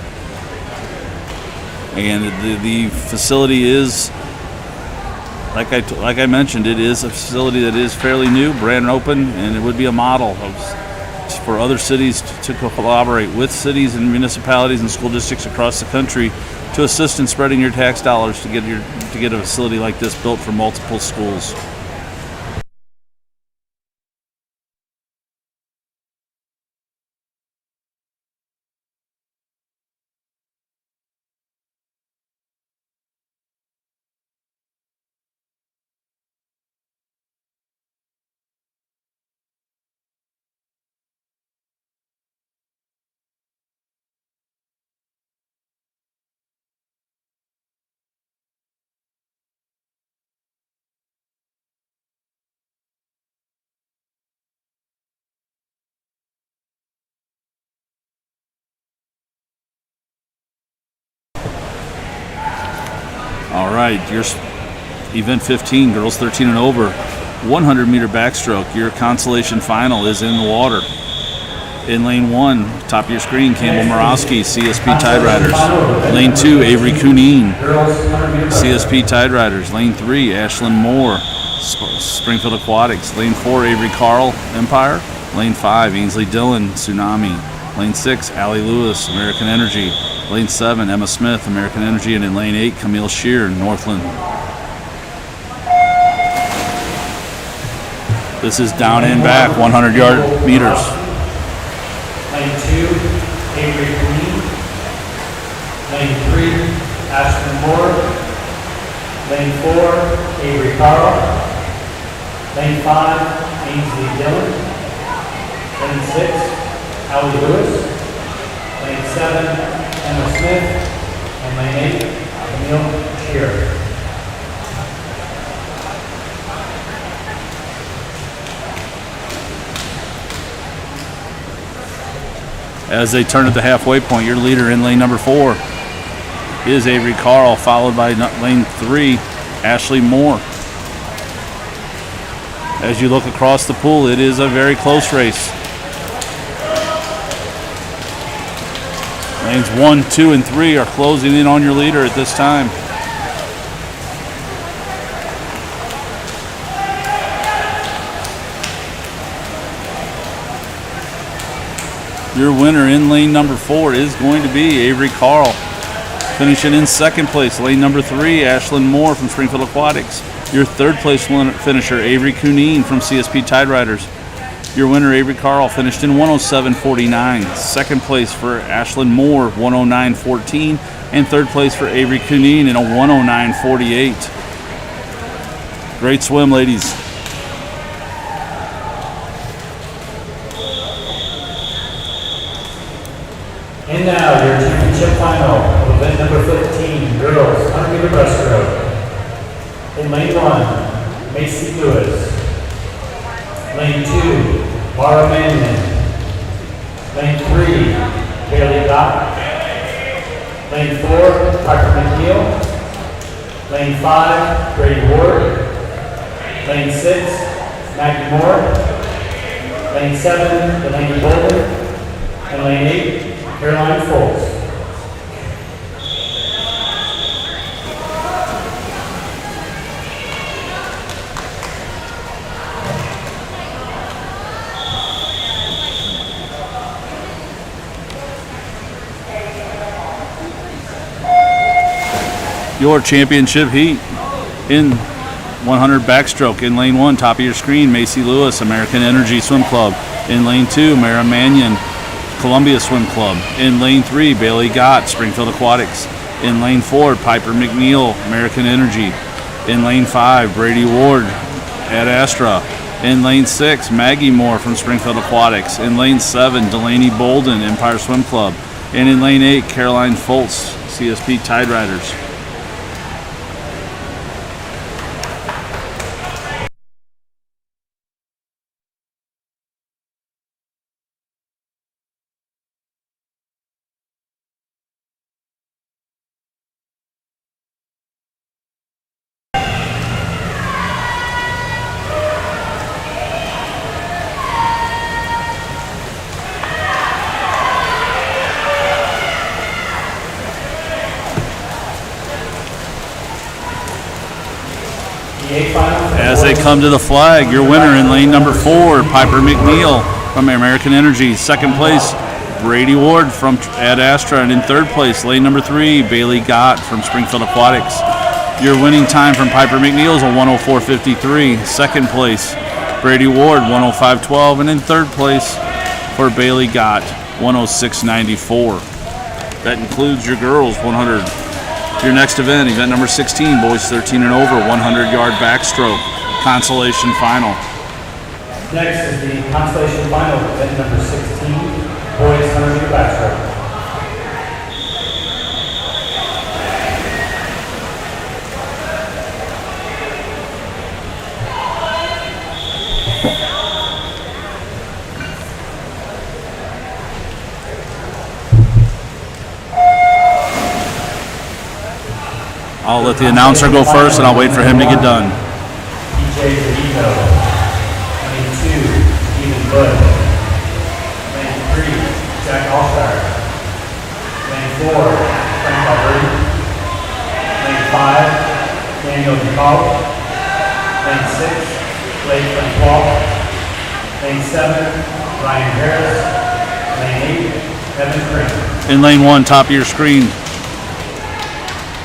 And the facility is, like I mentioned, it is a facility that is fairly new, brand open, and it would be a model for other cities to collaborate with cities and municipalities and school districts across the country to assist in spreading your tax dollars to get a facility like this built for multiple schools. All right, your event 15, girls 13 and over, 100-meter backstroke. Your consolation final is in the water. In lane 1, top of your screen, Campbell Morosky, CSP Tide Riders. Lane 2, Avery Cunine, CSP Tide Riders. Lane 3, Ashlyn Moore, Springfield Aquatics. Lane 4, Avery Carl, Empire. Lane 5, Ainsley Dillon, Tsunami. Lane 6, Allie Lewis, American Energy. Lane 7, Emma Smith, American Energy. And in lane 8, Camille Shear, Northland. This is down and back, 100-yard meters. Lane 2, Avery Green. Lane 3, Ashton Moore. Lane 4, Avery Carl. Lane 5, Ainsley Dillon. Lane 6, Allie Lewis. Lane 7, Emma Smith. And lane 8, Camille Shearer. As they turn at the halfway point, your leader in lane number 4 is Avery Carl, followed by lane 3, Ashley Moore. As you look across the pool, it is a very close race. Lanes 1, 2, and 3 are closing in on your leader at this time. Your winner in lane number 4 is going to be Avery Carl. Finishing in second place, lane number 3, Ashlyn Moore from Springfield Aquatics. Your third place finisher, Avery Cunine from CSP Tide Riders. Your winner, Avery Carl, finished in 107.49. Second place for Ashlyn Moore, 109.14. And third place for Avery Cuneen in a 109.48. Great swim, ladies. And now your championship final of event number 15, girls 100 meter breaststroke. In lane 1, Macy Lewis. Lane 2, Mara Mannion. Lane 3, Bailey Gott. Lane 4, Piper McNeil. Lane 5, Brady Ward. Lane 6, Maggie Moore. Lane 7, Delaney Bolden. And lane 8, Caroline Foltz. Your championship heat in 100 backstroke. In lane 1, top of your screen, Macy Lewis, American Energy Swim Club. In lane 2, Mara Mannion, Columbia Swim Club. In lane 3, Bailey Gott, Springfield Aquatics. In lane 4, Piper McNeil, American Energy. In lane 5, Brady Ward, Ad Astra. In lane 6, Maggie Moore from Springfield Aquatics. In lane 7, Delaney Bolden, Empire Swim Club. And in lane 8, Caroline Foltz, CSP Tide Riders. As they come to the flag, your winner in lane number 4, Piper McNeil from American Energy. Second place, Brady Ward from Ad Astra. And in third place, lane number 3, Bailey Gott from Springfield Aquatics. Your winning time from Piper McNeil is a 104.53. Second place, Brady Ward, 105.12. And in third place for Bailey Gott, 106.94. That includes your girls 100. Your next event, event number 16, boys 13 and over, 100-yard backstroke, consolation final. Next is the consolation final, event number 16, boys 100 meter backstroke. I'll let the announcer go first, and I'll wait for him to get done. PJ DeVito. Lane 2, Stephen Bush. Lane 3, Jack Allstar. Lane 4, Frank Alberti. Lane 5, Daniel DePaul. Lane 6, Blake Francois. Lane 7, Ryan Harris. Lane 8, Evan Crim. In lane 1, top of your screen,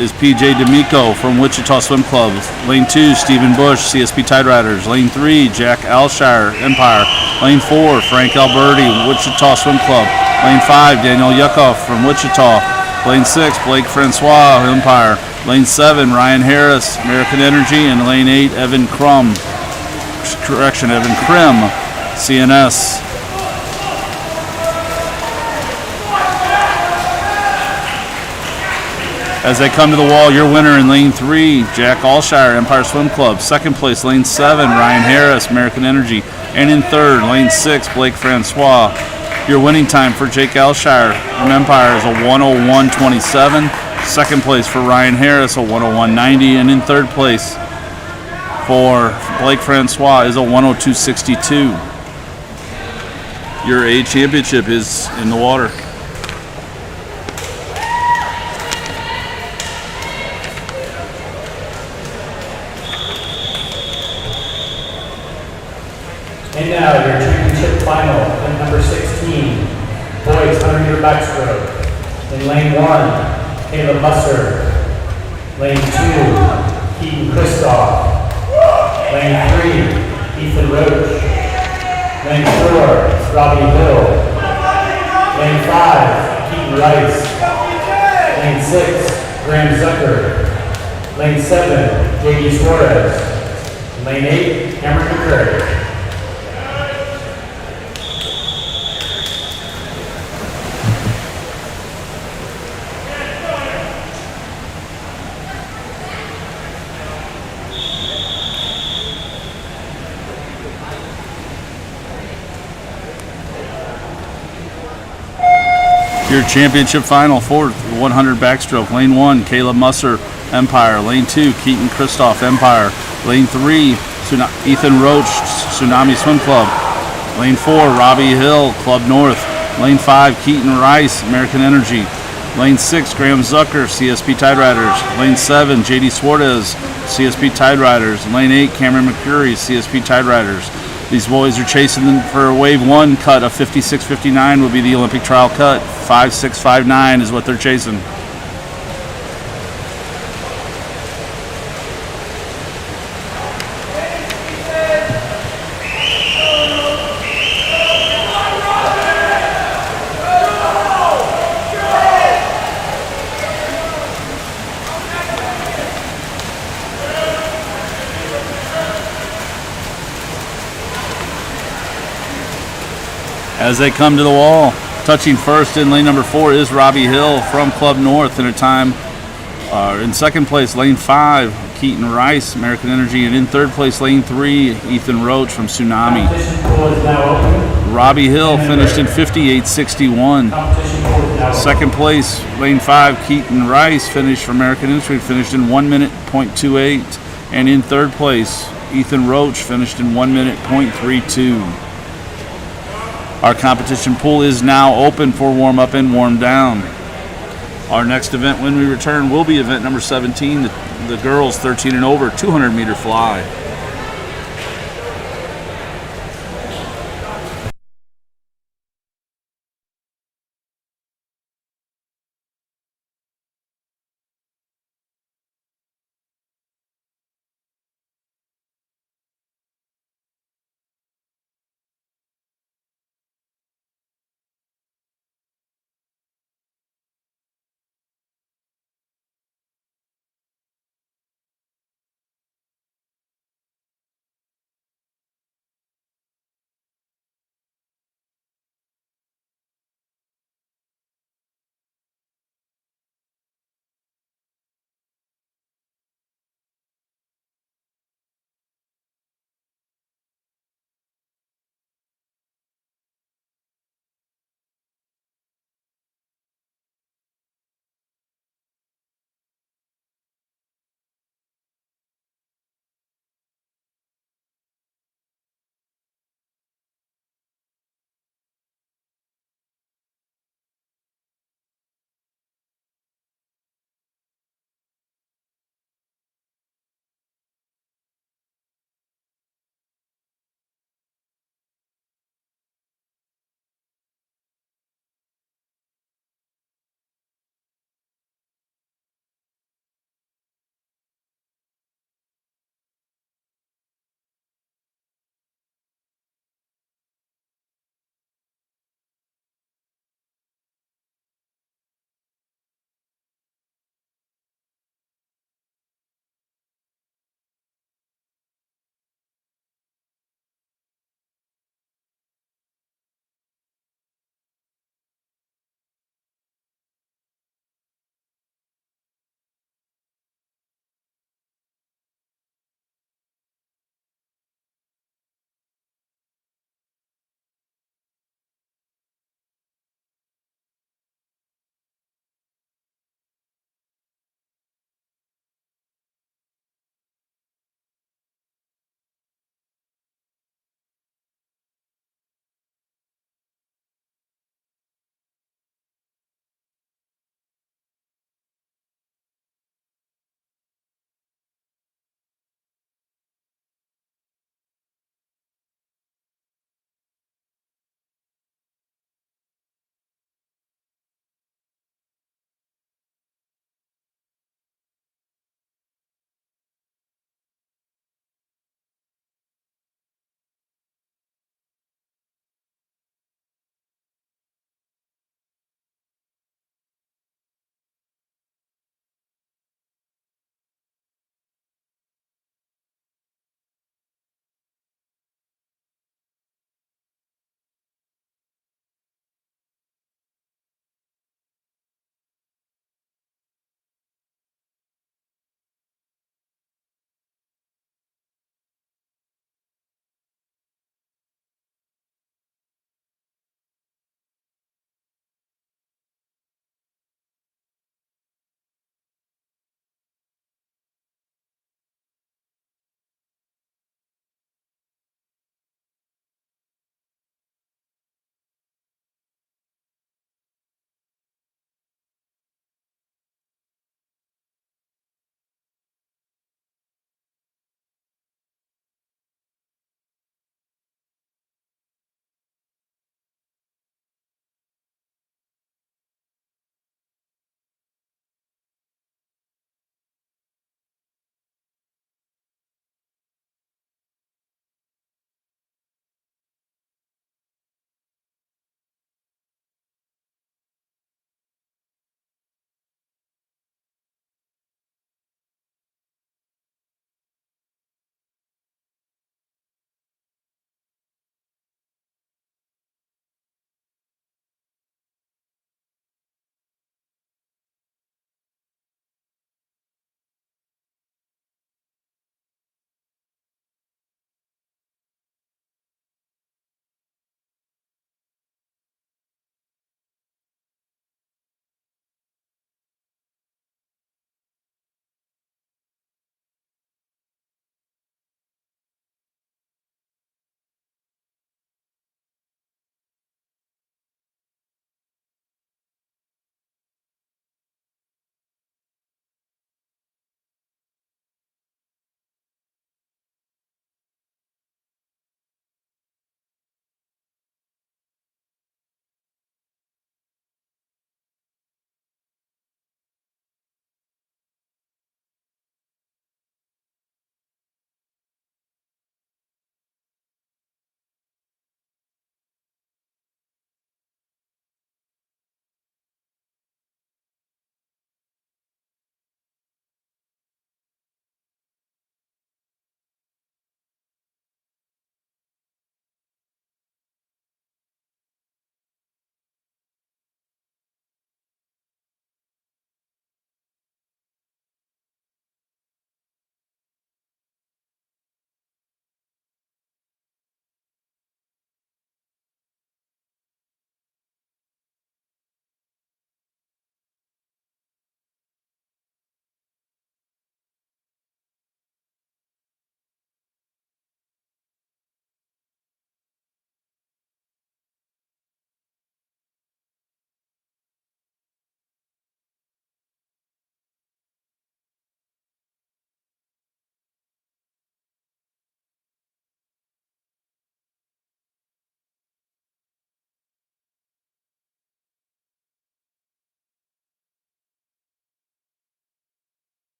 is PJ D'Amico from Wichita Swim Club. Lane 2, Stephen Bush, CSP Tide Riders. Lane 3, Jack Alshire, Empire. Lane 4, Frank Alberti, Wichita Swim Club. Lane 5, Daniel Yukoff from Wichita. Lane 6, Blake Francois, Empire. Lane 7, Ryan Harris, American Energy. And lane 8, Evan Krim, CNS. As they come to the wall, your winner in lane 3, Jack Alshire, Empire Swim Club. Second place, lane 7, Ryan Harris, American Energy. And in third, lane 6, Blake Francois. Your winning time for Jake Alshire from Empire is a 101.27. Second place for Ryan Harris, a 101.90. And in third place for Blake Francois is a 102.62. Your A championship is in the water. And now your championship final, event number 16, boys 100 meter backstroke. In lane 1, Caleb Musser. Lane 2, Keaton Kristoff. Lane 3, Ethan Roach. Lane 4, Robbie Hill. Lane 5, Keaton Rice. Lane 6, Graham Zucker. Lane 7, J.D. Suarez. Lane 8, Cameron McCray. Your championship final for 100 backstroke. Lane 1, Caleb Musser, Empire. Lane 2, Keaton Christoph, Empire. Lane 3, Ethan Roach, Tsunami Swim Club. Lane 4, Robbie Hill, Club North. Lane 5, Keaton Rice, American Energy. Lane 6, Graham Zucker, CSP Tide Riders. Lane 7, J.D. Suarez, CSP Tide Riders. Lane 8, Cameron McCurry, CSP Tide Riders. These boys are chasing for wave 1 cut of 56.59 will be the Olympic trial cut. 56.59 is what they're chasing. As they come to the wall, touching first in lane number 4 is Robbie Hill from Club North in a time. In second place, lane 5, Keaton Rice, American Energy. And in third place, lane 3, Ethan Roach from Tsunami. Robbie Hill finished in 58.61. Second place, lane 5, Keaton Rice finished for American Energy, finished in 1 minute, .28. And in third place, Ethan Roach finished in 1 minute, .32. Our competition pool is now open for warm-up and warm-down. Our next event when we return will be event number 17, the girls 13 and over 200-meter fly.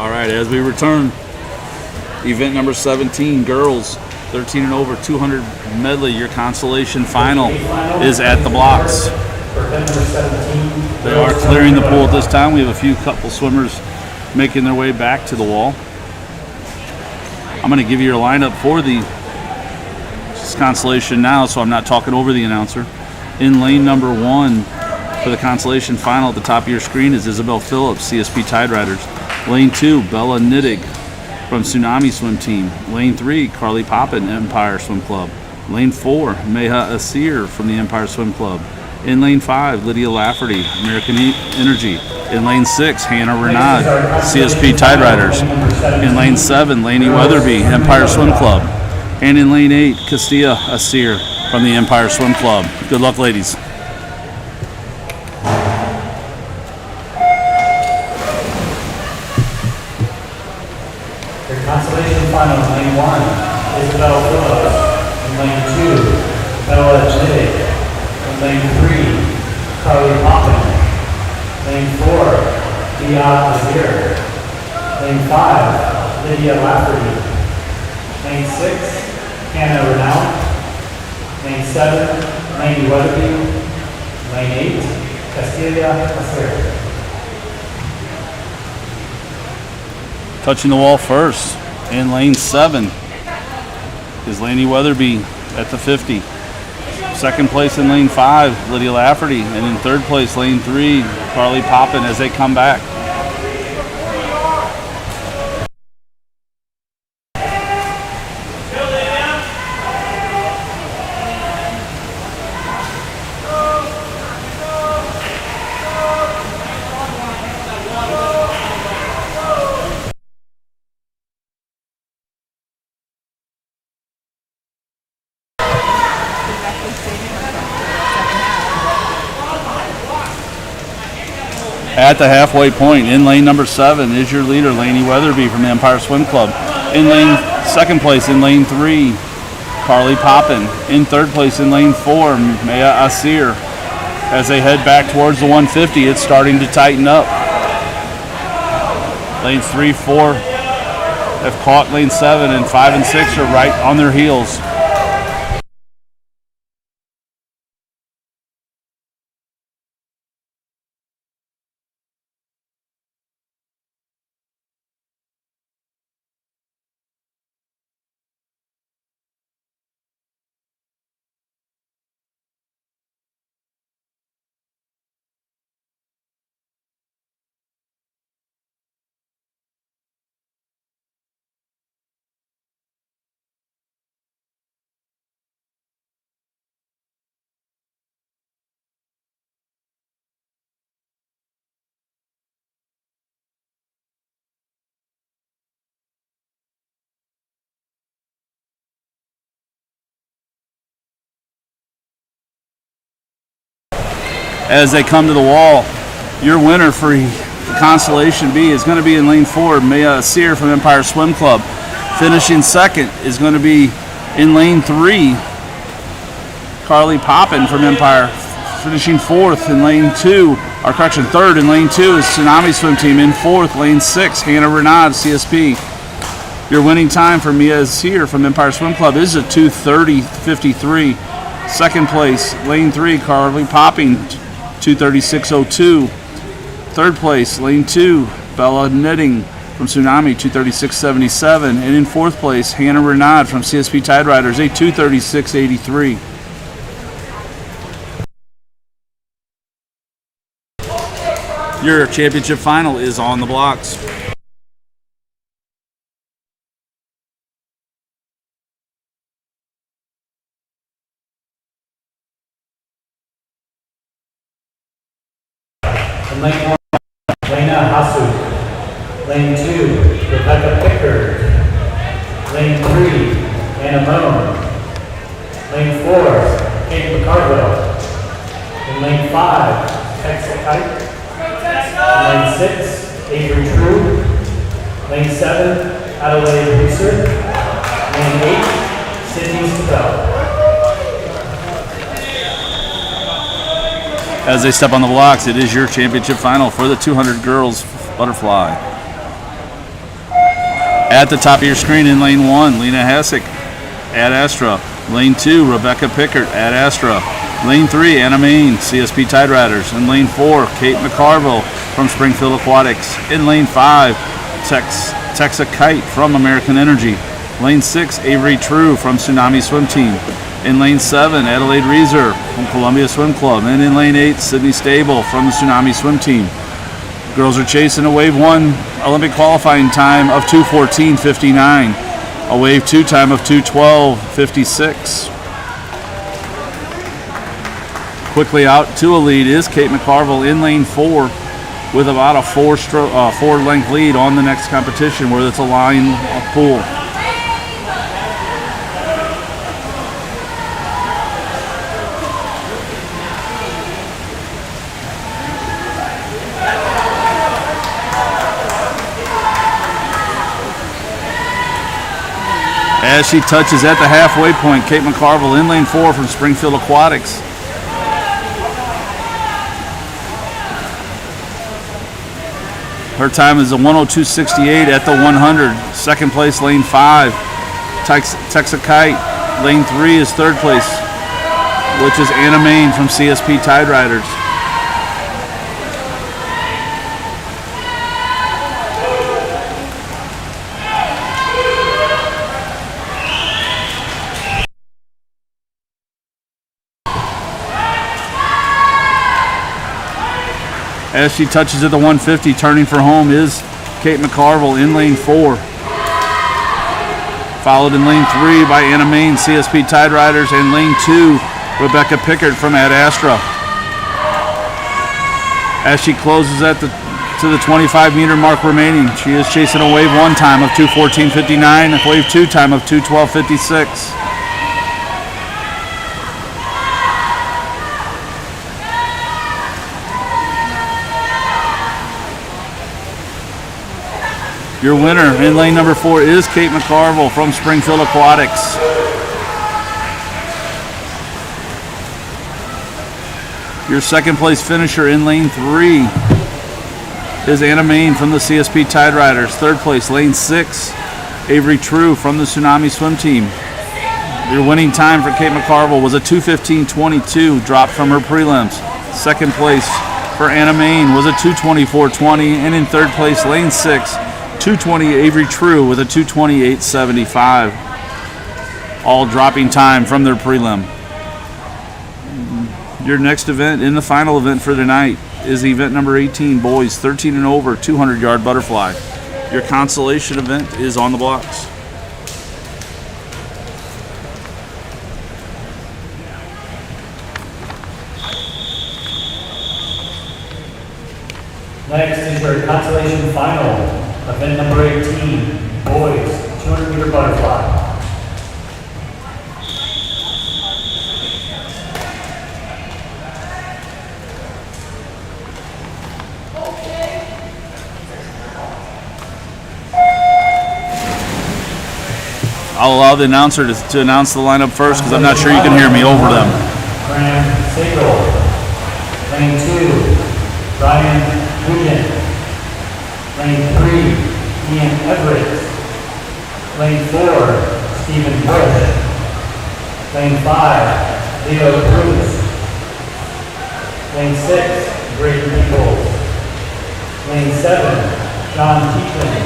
All right, as we return, event number 17, girls 13 and over, 200 medley. Your consolation final is at the blocks. They are clearing the pool at this time. We have a couple swimmers making their way back to the wall. I'm going to give you your lineup for the consolation now, so I'm not talking over the announcer. In lane number 1 for the consolation final at the top of your screen is Isabel Phillips, CSP Tide Riders. Lane 2, Bella Nittig from Tsunami Swim Team. Lane 3, Carly Poppin, Empire Swim Club. Lane 4, Meha Asir from the Empire Swim Club. In lane 5, Lydia Lafferty, American Energy. In lane 6, Hannah Renaud, CSP Tide Riders. In lane 7, Lainey Weatherby, Empire Swim Club. And in lane 8, Castilla Asir from the Empire Swim Club. Good luck, ladies. Your consolation final in lane 1, Isabel Phillips. In lane 2, Bella Nittig. In lane 3, Carly Poppin. Lane 4, Dia Azir. Lane 5, Lydia Lafferty. Lane 6, Hannah Renaud. Lane 7, Lainey Weatherby. Lane 8, Castilla Asir. Touching the wall first in lane 7 is Lainey Weatherby at the 50. Second place in lane 5, Lydia Lafferty. And in third place, lane 3, Carly Poppin as they come back. At the halfway point, in lane number 7 is your leader, Lainey Weatherby from the Empire Swim Club. In lane second place, in lane 3, Carly Poppin. In third place, in lane 4, Meha Asir. As they head back towards the 150, it's starting to tighten up. Lanes 3, 4 have caught lane 7, and 5 and 6 are right on their heels. As they come to the wall, your winner for the Constellation B is going to be in lane 4, Meha Asir from Empire Swim Club. Finishing second is going to be in lane 3, Carly Poppin from Empire. Finishing fourth in lane 2, third in lane 2 is Tsunami Swim Team. In fourth, lane 6, Hannah Renaud, CSP. Your winning time for Meha Asir from Empire Swim Club is a 2:30.53. Second place, lane 3, Carly Poppin, 2:36.02. Third place, lane 2, Bella Nittig from Tsunami, 2:36.77. And in fourth place, Hannah Renaud from CSP Tide Riders, a 2:36.83. Your championship final is on the blocks. In lane 1, Lena Hasu. Lane 2, Rebecca Pickard. Lane 3, Anna Moan. Lane 4, Kate McCardwell. In lane 5, Texas Kite. Lane 6, Avery True. Lane 7, Adelaide Reeser. Lane 8, Sydney Spell. As they step on the blocks, it is your championship final for the 200 girls butterfly. At the top of your screen in lane 1, Lena Hessick at Astra. Lane 2, Rebecca Pickert at Astra. Lane 3, Anna Main, CSP Tide Riders. In lane 4, Kate McCarville from Springfield Aquatics. In lane 5, Texa Kite from American Energy. Lane 6, Avery True from Tsunami Swim Team. In lane 7, Adelaide Reeser from Columbia Swim Club. And in lane 8, Sydney Stable from the Tsunami Swim Team. Girls are chasing a Wave 1 Olympic qualifying time of 2:14.59. A Wave 2 time of 2:12.56. Quickly out to a lead is Kate McCarville in lane 4 with about a 4-length lead on the next competition where it's a line pool. As she touches at the halfway point, Kate McCarville in lane 4 from Springfield Aquatics. Her time is a 1:02.68 at the 100. Second place, lane 5, Texa Kite. Lane 3 is third place, which is Anna Main from CSP Tide Riders. As she touches at the 150, turning for home is Kate McCarville in lane 4. Followed in lane 3 by Anna Main, CSP Tide Riders, and lane 2, Rebecca Pickert from Ad Astra. As she closes to the 25-meter mark remaining, she is chasing a Wave 1 time of 2:14.59, a Wave 2 time of 2:12.56. Your winner in lane number 4 is Kate McCarville from Springfield Aquatics. Your second place finisher in lane 3 is Anna Main from the CSP Tide Riders. Third place, lane 6, Avery True from the Tsunami Swim Team. Your winning time for Kate McCarville was a 2:15.22, dropped from her prelims. Second place for Anna Main was a 2:24.20, and in third place, lane 6, 2:20 Avery True with a 2:28.75. All dropping time from their prelim. Your next event in the final event for tonight is event number 18, boys 13 and over, 200-yard butterfly. Your consolation event is on the blocks. Next is your consolation final. Event number 18, boys, 200-meter butterfly. I'll allow the announcer to announce the lineup first because I'm not sure you can hear me over them. Graham Siegel. Lane 2, Ryan Nugent. Lane 3, Ian Everett. Lane 4, Stephen Bush. Lane 5, Leo Cruz. Lane 6, Brayden Nichols. Lane 7, John Teachman.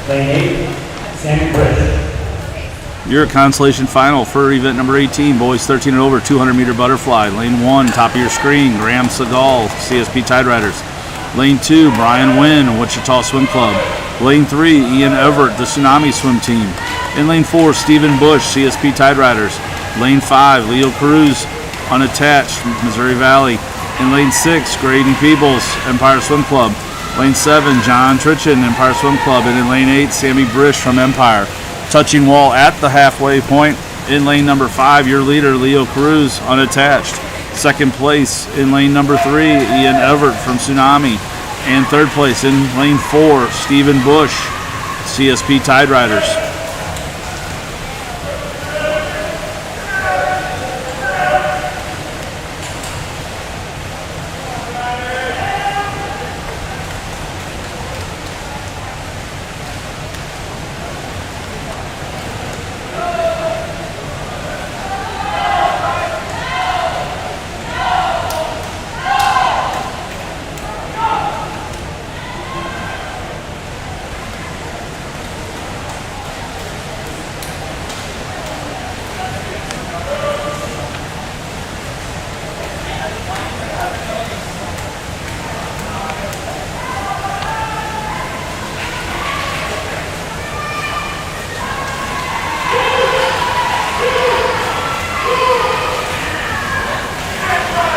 Lane 8, Sammy Brish. Your consolation final for event number 18, boys 13 and over, 200-meter butterfly. Lane 1, top of your screen, Graham Segal, CSP Tide Riders. Lane 2, Brian Wynn, Wichita Swim Club. Lane 3, Ian Everett, the Tsunami Swim Team. In lane 4, Stephen Bush, CSP Tide Riders. Lane 5, Leo Cruz, unattached, Missouri Valley. In lane 6, Graydon Peebles, Empire Swim Club. Lane 7, John Trichin, Empire Swim Club. And in lane 8, Sammy Brish from Empire. Touching wall at the halfway point. In lane number 5, your leader, Leo Cruz, unattached. Second place in lane number 3, Ian Everett from Tsunami. And third place in lane 4, Stephen Bush, CSP Tide Riders.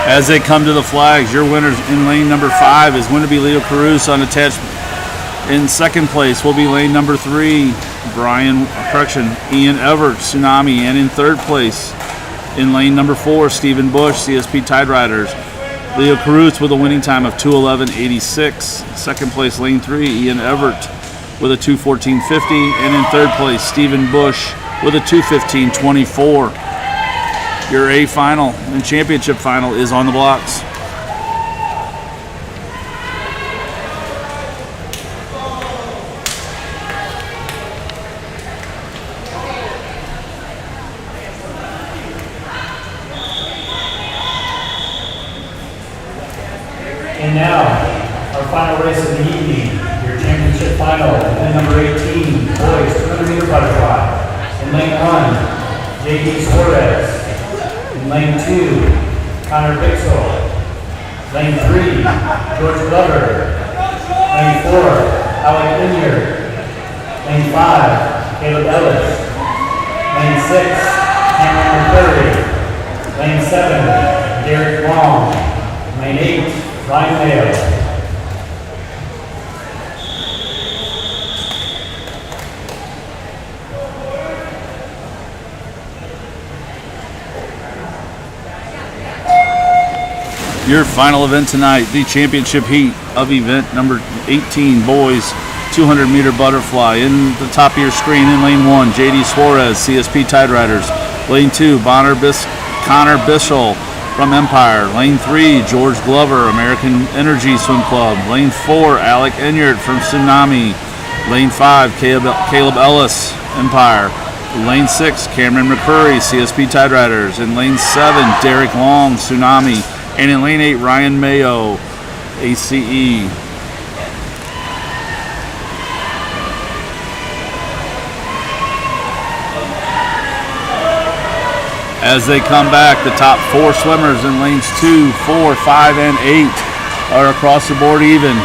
As they come to the flags, your winners in lane number 5 is going to be Leo Caruso unattached. In second place will be lane number 3, Ian Everett, Tsunami. And in third place, in lane number 4, Stephen Bush, CSP Tide Riders. Leo Caruso with a winning time of 2:11.86. Second place, lane 3, Ian Everett with a 2:14.50. And in third place, Stephen Bush with a 2:15.24. Your A final and championship final is on the blocks. And now, our final race of the evening, your championship final, event number 18, boys 200-meter butterfly. In lane 1, J.D. Suarez. In lane 2, Connor Bixel. Lane 3, George Glover. Lane 4, Alec Inyard. Lane 5, Caleb Ellis. Lane 6, Cameron McCurry. Lane 7, Derek Long. Lane 8, Ryan Mayo. Your final event tonight, the championship heat of event number 18, boys 200-meter butterfly. In the top of your screen in lane 1, J.D. Suarez, CSP Tide Riders. Lane 2, Connor Bissell from Empire. Lane 3, George Glover, American Energy Swim Club. Lane 4, Alec Inyard from Tsunami. Lane 5, Caleb Ellis, Empire. Lane 6, Cameron McCurry, CSP Tide Riders. In lane 7, Derek Long, Tsunami. And in lane 8, Ryan Mayo, ACE. As they come back, the top 4 swimmers in lanes 2, 4, 5, and 8 are across the board even,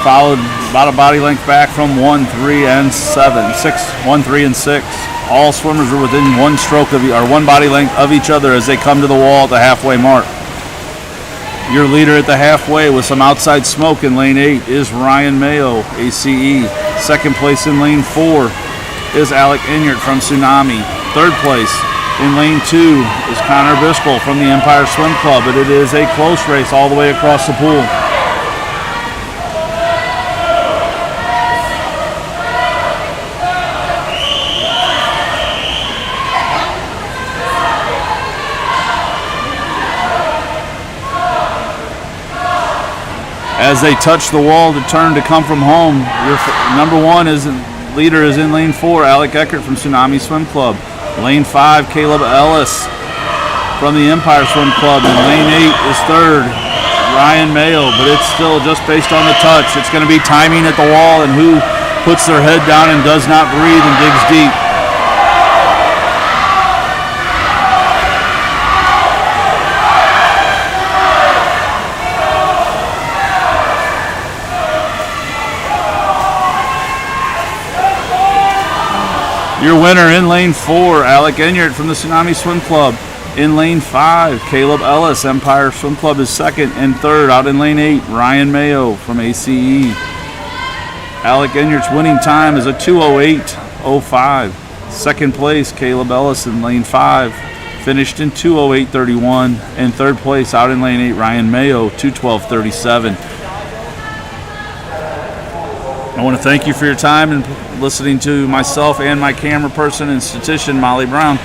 followed about a body length back from 1, 3, and 7, 6, 1, 3, and 6. All swimmers are within one stroke of or one body length of each other as they come to the wall at the halfway mark. Your leader at the halfway with some outside smoke in lane 8 is Ryan Mayo, ACE. Second place in lane 4 is Alec Inyard from Tsunami. Third place in lane 2 is Connor Bissell from the Empire Swim Club, but it is a close race all the way across the pool. As they touch the wall to turn to come from home, your number 1 leader is in lane 4, Alec Eckert from Tsunami Swim Club. Lane 5, Caleb Ellis from the Empire Swim Club. And lane 8 is third, Ryan Mayo, but it's still just based on the touch. It's going to be timing at the wall and who puts their head down and does not breathe and digs deep. Your winner in lane 4, Alec Inyard from the Tsunami Swim Club. In lane 5, Caleb Ellis, Empire Swim Club is second. And third, out in lane 8, Ryan Mayo from ACE. Alec Inyard's winning time is a 2:08.05. Second place, Caleb Ellis in lane 5, finished in 2:08.31. And third place, out in lane 8, Ryan Mayo, 2:12.37. I want to thank you for your time and listening to myself and my camera person and statistician, Molly Brown.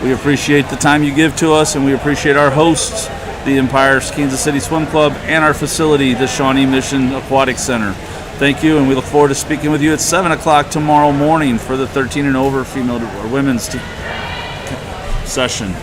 We appreciate the time you give to us, and we appreciate our hosts, the Empire Kansas City Swim Club, and our facility, the Shawnee Mission Aquatic Center. Thank you, and we look forward to speaking with you at 7 o'clock tomorrow morning for the 13 and over female or women's session.